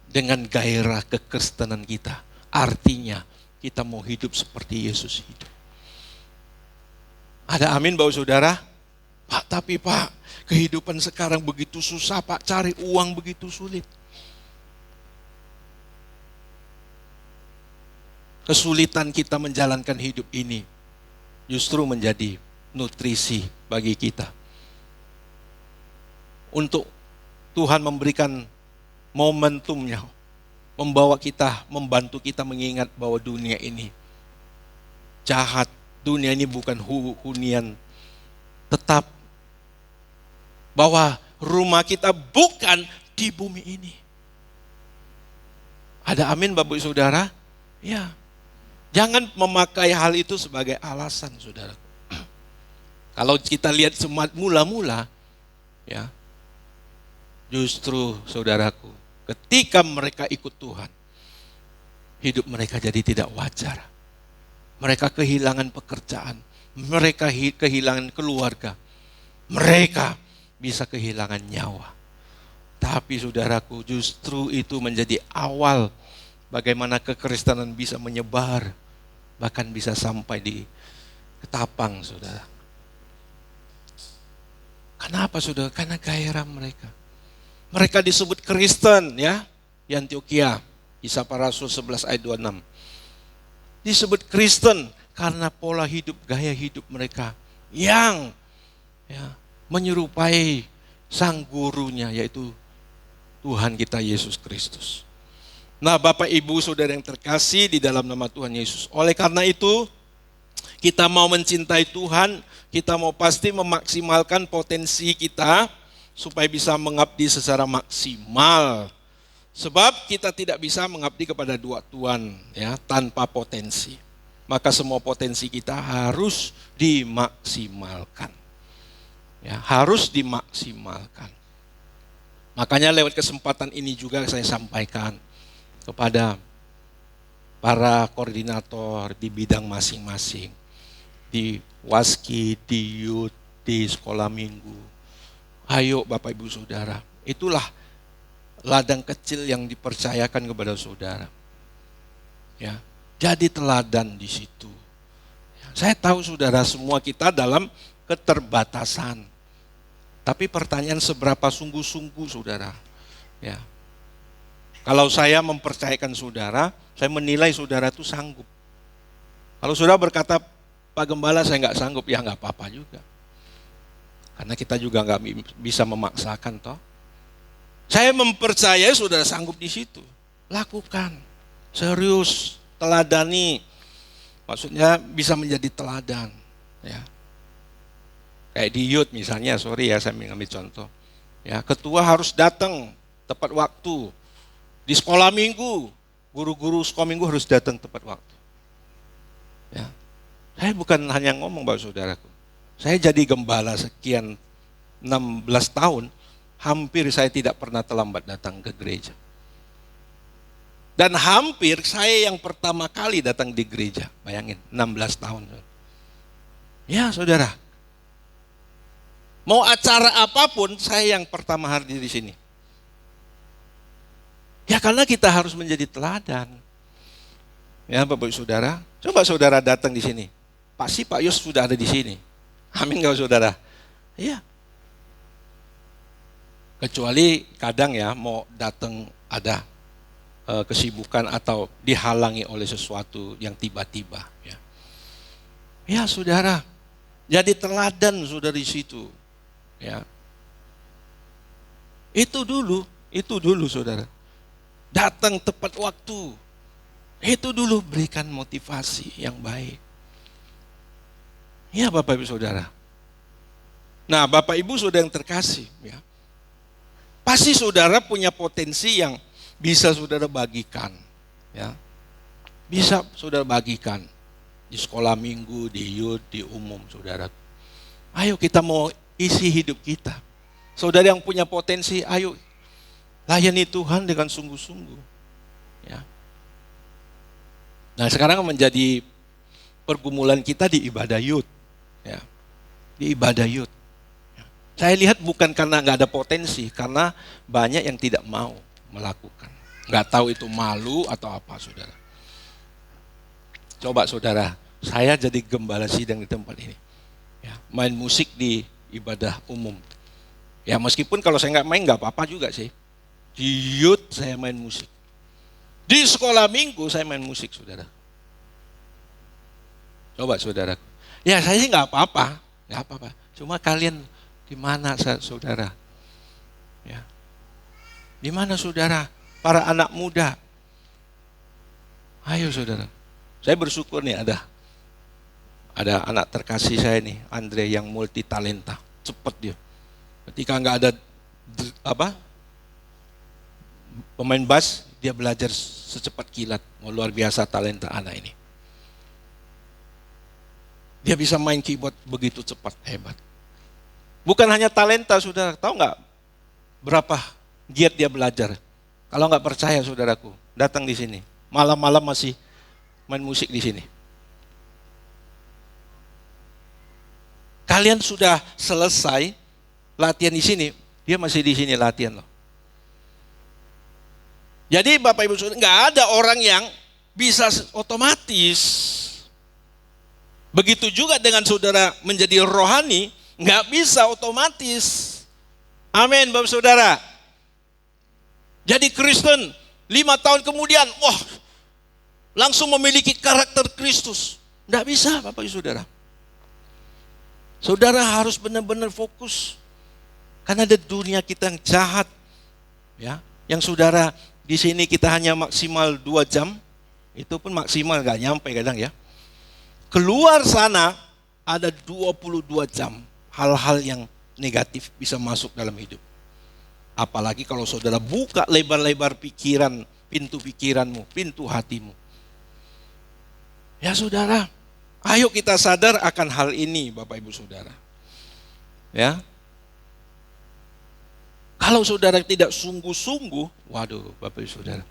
dengan gairah kekristenan kita. Artinya kita mau hidup seperti Yesus hidup. Ada amin Bapak Saudara? Pak, tapi Pak, kehidupan sekarang begitu susah Pak, cari uang begitu sulit. Kesulitan kita menjalankan hidup ini justru menjadi nutrisi bagi kita. untuk Tuhan memberikan momentumnya, membawa kita, membantu kita mengingat bahwa dunia ini jahat, dunia ini bukan hunian tetap, bahwa rumah kita bukan di bumi ini. Ada amin Bapak Ibu Saudara? Ya. Jangan memakai hal itu sebagai alasan, saudara. Kalau kita lihat semat mula-mula, ya, justru saudaraku, ketika mereka ikut Tuhan, hidup mereka jadi tidak wajar. Mereka kehilangan pekerjaan, mereka kehilangan keluarga, mereka bisa kehilangan nyawa. Tapi saudaraku, justru itu menjadi awal bagaimana kekristenan bisa menyebar, bahkan bisa sampai di Ketapang, saudara. Kenapa, saudara? Karena gairah mereka. Mereka disebut Kristen, ya, di Antioquia, Kisah Para Rasul 11 ayat 26. Disebut Kristen karena pola hidup, gaya hidup mereka yang menyerupai sang gurunya, yaitu Tuhan kita Yesus Kristus. Nah, Bapak Ibu Saudara yang terkasih di dalam nama Tuhan Yesus. Oleh karena itu, kita mau mencintai Tuhan, kita mau pasti memaksimalkan potensi kita supaya bisa mengabdi secara maksimal. Sebab kita tidak bisa mengabdi kepada dua Tuhan, ya, tanpa potensi. Maka semua potensi kita harus dimaksimalkan. Ya, harus dimaksimalkan. Makanya lewat kesempatan ini juga saya sampaikan kepada para koordinator di bidang masing-masing, di Waski, di Youth, di sekolah minggu. Ayo Bapak Ibu Saudara, itulah ladang kecil yang dipercayakan kepada saudara. Ya, jadi teladan di situ. Saya tahu saudara semua kita dalam keterbatasan. Tapi pertanyaan seberapa sungguh-sungguh saudara? Ya. Kalau saya mempercayakan saudara, saya menilai saudara itu sanggup. Kalau saudara berkata, Pak Gembala saya nggak sanggup, ya nggak apa-apa juga. Karena kita juga nggak bisa memaksakan toh. Saya mempercayai saudara sanggup di situ. Lakukan, serius, teladani. Maksudnya bisa menjadi teladan. Ya. Kayak di Youth misalnya, sorry ya saya mengambil contoh. Ya, ketua harus datang tepat waktu. Di sekolah minggu, guru-guru sekolah minggu harus datang tepat waktu. Ya. Saya bukan hanya ngomong Bapak Saudaraku. Saya jadi gembala sekian 16 tahun, hampir saya tidak pernah terlambat datang ke gereja. Dan hampir saya yang pertama kali datang di gereja, bayangin 16 tahun. Ya saudara, mau acara apapun saya yang pertama hadir di sini. Ya karena kita harus menjadi teladan. Ya Bapak Saudara, coba saudara datang di sini. Pak Yos sudah ada di sini. Amin gak saudara? Iya. Kecuali kadang ya mau datang ada kesibukan atau dihalangi oleh sesuatu yang tiba-tiba. Ya, ya saudara, jadi teladan saudara di situ. Ya, itu dulu saudara. Datang tepat waktu. Itu dulu berikan motivasi yang baik. Ya Bapak Ibu Saudara. Nah Bapak Ibu Saudara yang terkasih, ya, pasti saudara punya potensi yang bisa saudara bagikan. Ya, bisa saudara bagikan di sekolah minggu, di youth, di umum saudara. Ayo kita mau isi hidup kita. Saudara yang punya potensi, ayo layani Tuhan dengan sungguh-sungguh. Ya. Nah sekarang menjadi pergumulan kita di ibadah youth. Ya, di ibadah youth. Ya. Saya lihat bukan karena nggak ada potensi, karena banyak yang tidak mau melakukan. Nggak tahu itu malu atau apa saudara. Coba saudara, saya jadi gembala sidang di tempat ini. Ya, main musik di ibadah umum. Ya meskipun kalau saya nggak main nggak apa-apa juga sih. Di youth saya main musik. Di sekolah minggu saya main musik saudara. Coba saudara. Ya saya sih nggak apa-apa. Cuma kalian di mana saudara? Ya. Di mana saudara? Para anak muda. Ayo saudara. Saya bersyukur nih ada anak terkasih saya nih, Andre, yang multi talenta. Cepat dia. Ketika nggak ada pemain bass, dia belajar secepat kilat. Luar biasa talenta anak ini. Dia bisa main keyboard begitu cepat, hebat. Bukan hanya talenta, saudara. Tahu nggak berapa giat dia belajar? Kalau nggak percaya, saudaraku, datang di sini. Malam-malam masih main musik di sini. Kalian sudah selesai latihan di sini, dia masih di sini latihan loh. Jadi Bapak Ibu Saudara, nggak ada orang yang bisa otomatis. Begitu juga dengan saudara menjadi rohani, nggak bisa otomatis. Amin, Bapak Saudara. Jadi Kristen 5 tahun kemudian, wah, langsung memiliki karakter Kristus. Nggak bisa, Bapak Ibu Saudara. Saudara harus benar-benar fokus. Karena ada dunia kita yang jahat. Ya, yang saudara di sini kita hanya maksimal 2 jam. Itu pun maksimal, nggak nyampe kadang ya. Keluar sana ada 22 jam. Hal-hal yang negatif bisa masuk dalam hidup. Apalagi kalau saudara buka lebar-lebar pikiran, pintu pikiranmu, pintu hatimu. Ya saudara, ayo kita sadar akan hal ini Bapak Ibu Saudara. Ya. Kalau saudara tidak sungguh-sungguh, waduh Bapak Ibu Saudara.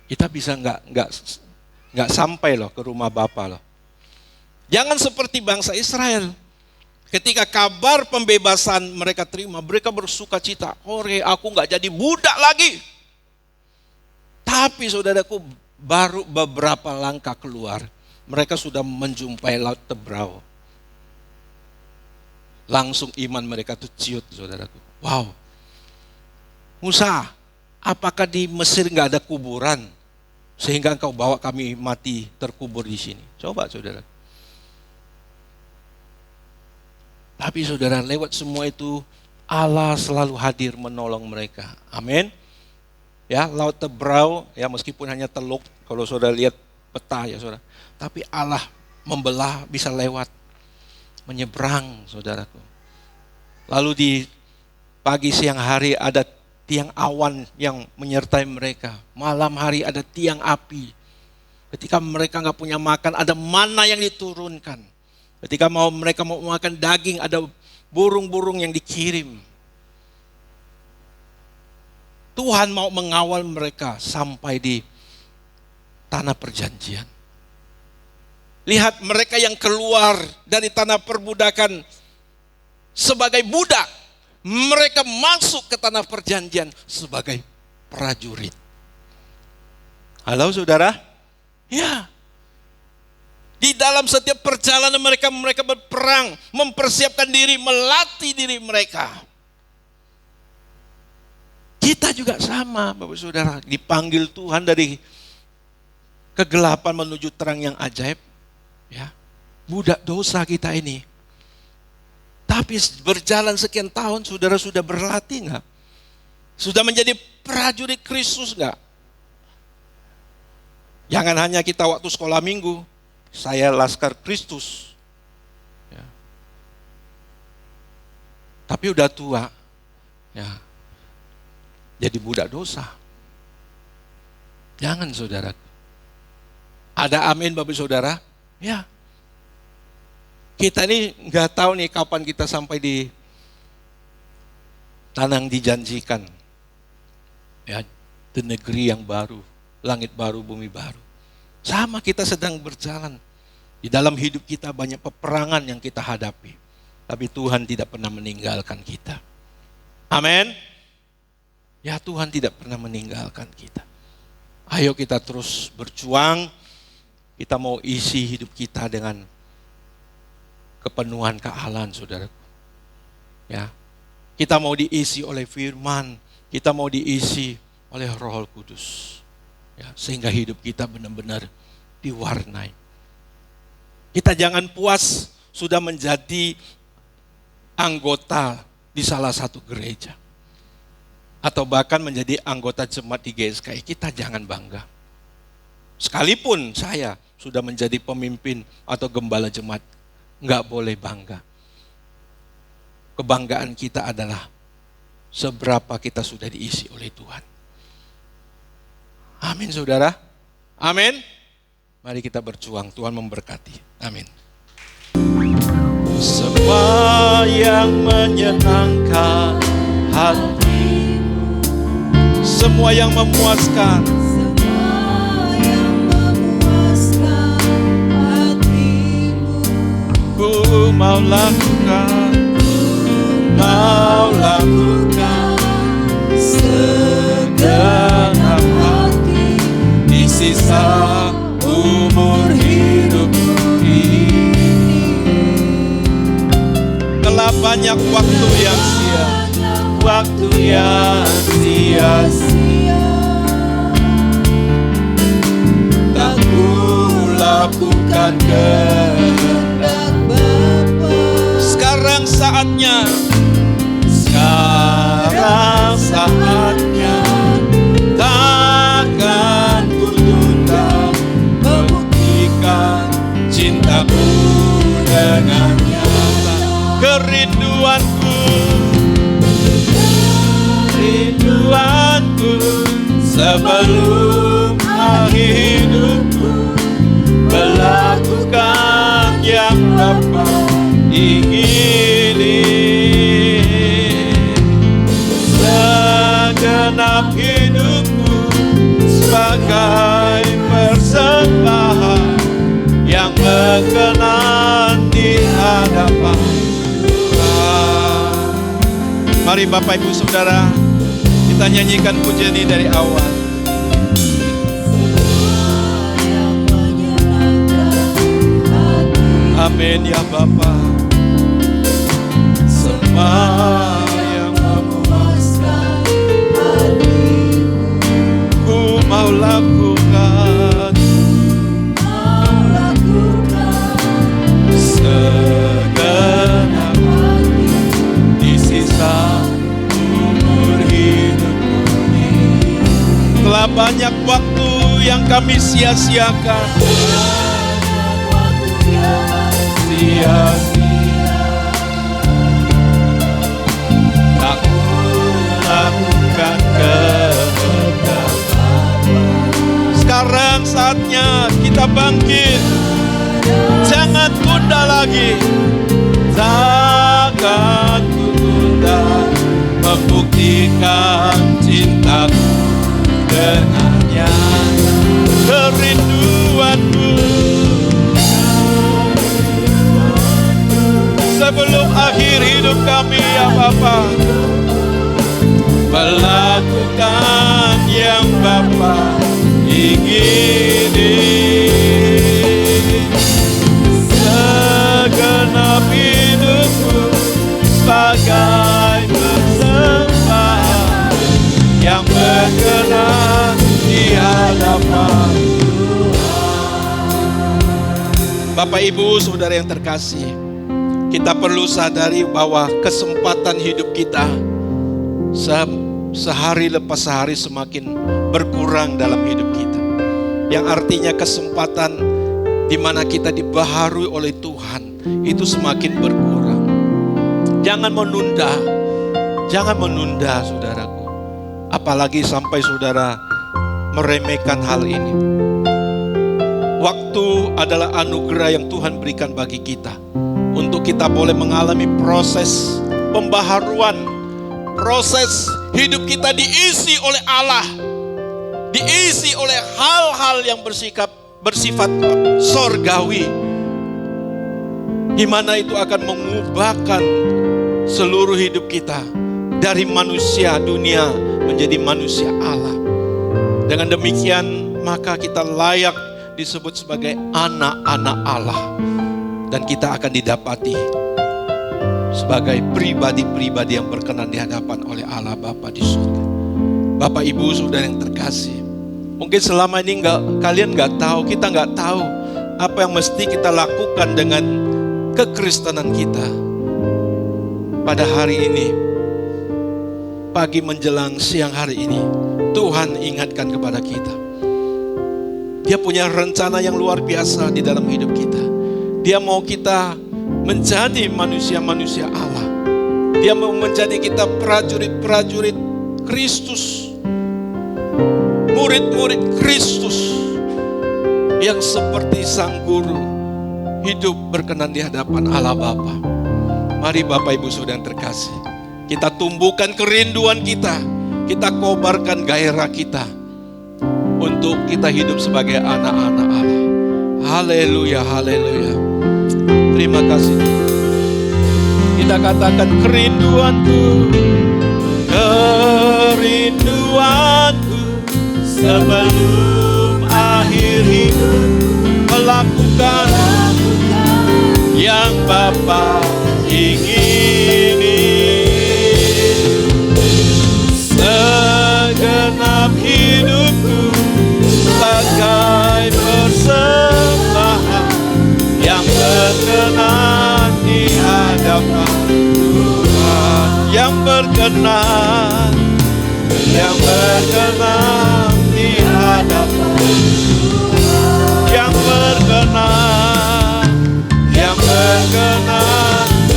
Kita bisa nggak sampai loh ke rumah Bapa loh. Jangan seperti bangsa Israel. Ketika kabar pembebasan mereka terima, mereka bersuka cita. Ore, aku nggak jadi budak lagi. Tapi saudaraku, baru beberapa langkah keluar, mereka sudah menjumpai laut Tebrau. Langsung iman mereka tuh ciut, saudaraku. Wow. Musa, apakah di Mesir nggak ada kuburan? Sehingga engkau bawa kami mati terkubur di sini. Coba saudara. Tapi saudara, lewat semua itu Allah selalu hadir menolong mereka. Amin. Ya, laut Tebrau, ya meskipun hanya teluk, kalau saudara lihat peta ya saudara. Tapi Allah membelah, bisa lewat, menyeberang saudaraku. Lalu di pagi siang hari ada tiang awan yang menyertai mereka. Malam hari ada tiang api. Ketika mereka nggak punya makan, ada mana yang diturunkan. Ketika mereka mau makan daging, ada burung-burung yang dikirim. Tuhan mau mengawal mereka sampai di tanah perjanjian. Lihat mereka yang keluar dari tanah perbudakan sebagai budak. Mereka masuk ke tanah perjanjian sebagai prajurit. Halo saudara? Ya. Di dalam setiap perjalanan mereka berperang, mempersiapkan diri, melatih diri mereka. Kita juga sama, Bapak Saudara, dipanggil Tuhan dari kegelapan menuju terang yang ajaib. Ya, budak dosa kita ini. Tapi berjalan sekian tahun, saudara sudah berlatih nggak? Sudah menjadi prajurit Kristus nggak? Jangan hanya kita waktu sekolah minggu. Saya Laskar Kristus. Ya. Tapi udah tua. Ya. Jadi budak dosa. Jangan saudara. Ada amin Bapak Saudara? Ya. Kita ini nggak tahu nih kapan kita sampai di tanah yang dijanjikan. Ya, di negeri yang baru, langit baru, bumi baru. Sama kita sedang berjalan. Di dalam hidup kita banyak peperangan yang kita hadapi. Tapi Tuhan tidak pernah meninggalkan kita. Amin. Ya, Tuhan tidak pernah meninggalkan kita. Ayo kita terus berjuang. Kita mau isi hidup kita dengan kepenuhan kealahan, saudaraku. Ya. Kita mau diisi oleh firman. Kita mau diisi oleh Roh Kudus. Ya, sehingga hidup kita benar-benar diwarnai. Kita jangan puas sudah menjadi anggota di salah satu gereja. Atau bahkan menjadi anggota jemaat di GSKI, kita jangan bangga. Sekalipun saya sudah menjadi pemimpin atau gembala jemaat, nggak boleh bangga. Kebanggaan kita adalah seberapa kita sudah diisi oleh Tuhan. Amin saudara. Amin. Mari kita berjuang, Tuhan memberkati. Amin. Semua yang menyenangkan hati, semua yang memuaskan, hatimu, ku mau lakukan segenap hati di sisa umur hidupku ini. Telah banyak waktu yang sia-sia, tak ku lakukan kehendak Bapa. Sekarang saatnya takkan ku tunda membuktikan cintaku dengan nyata. Kerinduanku sebelum akhir hidupku, melakukan yang Bapa ingini. Segenap hidupku sebagai persembahan yang berkenan di hadapan Tuhan. Mari Bapak Ibu Saudara, kita nyanyikan pujian ini dari awal. Amin ya Bapa. Semua yang memuaskan hatimu, ku mau lakukan segenap hati di sisa umur hidupku ini. Telah banyak waktu yang kami sia-siakan, tak lakukan kehendak Bapa. Sekarang saatnya kita bangkit, jangan tunda lagi, jangan tunda membuktikan cintaku dengan nyata. Kerinduanku sebelum akhir hidup kami ya Bapa, melakukan yang Bapa ingini. Segenap hidupku sebagai persembahan yang berkenan di hadapan Tuhan. Bapak Ibu Saudara yang terkasih, kita perlu sadari bahwa kesempatan hidup kita sehari lepas sehari semakin berkurang dalam hidup kita. Yang artinya kesempatan di mana kita dibaharui oleh Tuhan itu semakin berkurang. Jangan menunda saudaraku. Apalagi sampai saudara meremehkan hal ini. Waktu adalah anugerah yang Tuhan berikan bagi kita untuk kita boleh mengalami proses pembaharuan, proses hidup kita diisi oleh Allah, diisi oleh hal-hal yang bersifat sorgawi, di mana itu akan mengubahkan seluruh hidup kita dari manusia dunia menjadi manusia Allah. Dengan demikian maka kita layak disebut sebagai anak-anak Allah. Dan kita akan didapati sebagai pribadi-pribadi yang berkenan di hadapan oleh Allah Bapa di surga. Bapak Ibu Saudara yang terkasih, mungkin selama ini kalian nggak tahu, kita nggak tahu apa yang mesti kita lakukan dengan kekristenan kita. Pada hari ini pagi menjelang siang hari ini, Tuhan ingatkan kepada kita. Dia punya rencana yang luar biasa di dalam hidup kita. Dia mau kita menjadi manusia-manusia Allah. Dia mau menjadi kita prajurit-prajurit Kristus, murid-murid Kristus yang seperti sang guru hidup berkenan di hadapan Allah Bapa. Mari Bapak Ibu Saudara yang terkasih, kita tumbuhkan kerinduan kita, kita kobarkan gairah kita untuk kita hidup sebagai anak-anak Allah. Haleluya, haleluya. Terima kasih. Kita katakan kerinduanku, kerinduanku sebelum akhir hidup melakukan yang Bapa ingini. Segenap hidupku bagai persembahan yang berkenan di hadapan Tuhan, yang berkenan di hadapan Tuhan, yang berkenan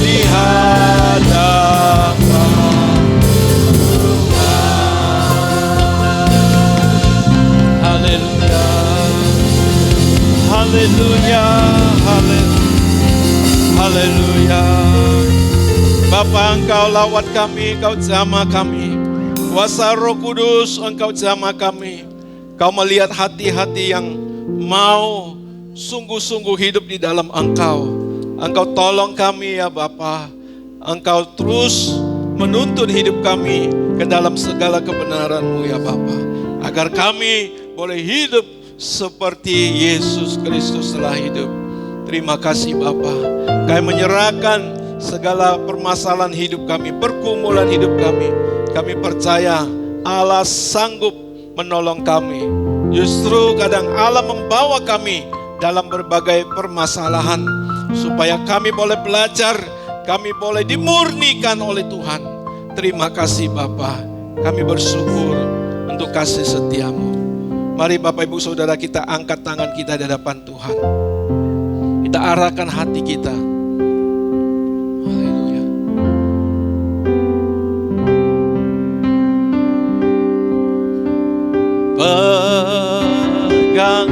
di hadapan Tuhan. Haleluya, haleluya, haleluya. Bapa, Engkau lawat kami, Engkau jamah kami. Kuasa Roh Kudus, Engkau jamah kami. Kau melihat hati-hati yang mau sungguh-sungguh hidup di dalam Engkau. Engkau tolong kami ya Bapa. Engkau terus menuntun hidup kami ke dalam segala kebenaran-Mu ya Bapa. Agar kami boleh hidup seperti Yesus Kristus telah hidup. Terima kasih Bapa. Kami menyerahkan segala permasalahan hidup kami, pergumulan hidup kami. Kami percaya Allah sanggup menolong kami. Justru kadang Allah membawa kami dalam berbagai permasalahan supaya kami boleh belajar, kami boleh dimurnikan oleh Tuhan. Terima kasih Bapa. Kami bersyukur untuk kasih setia-Mu. Mari Bapak Ibu Saudara, kita angkat tangan kita di hadapan Tuhan. Kita arahkan hati kita. Haleluya. Pegang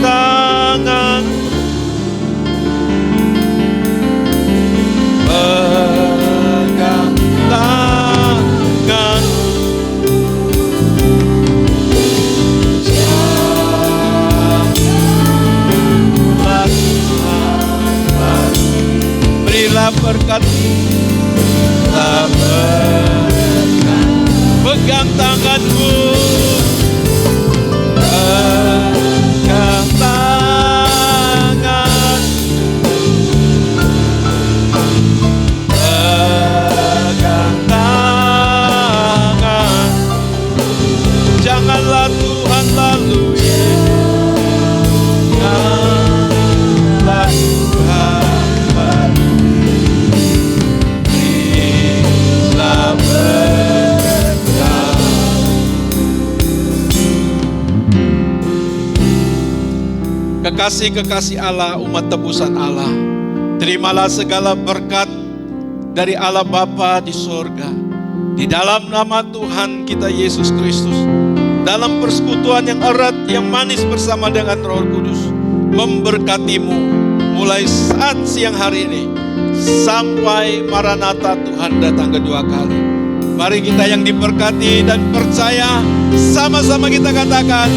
tangan, pegang tangan, berilah berkat, pegang tanganmu, pegang tangan, pegang tangan, janganlah Tuhan lalui, janganlah Tuhan berilah berkat. Kekasih-kekasih Allah, umat tebusan Allah, terimalah segala berkat dari Allah Bapa di surga. Di dalam nama Tuhan kita Yesus Kristus, dalam persekutuan yang erat, yang manis bersama dengan Roh Kudus, memberkatimu mulai saat siang hari ini sampai Maranatha Tuhan datang kedua kali. Mari kita yang diberkati dan percaya, sama-sama kita katakan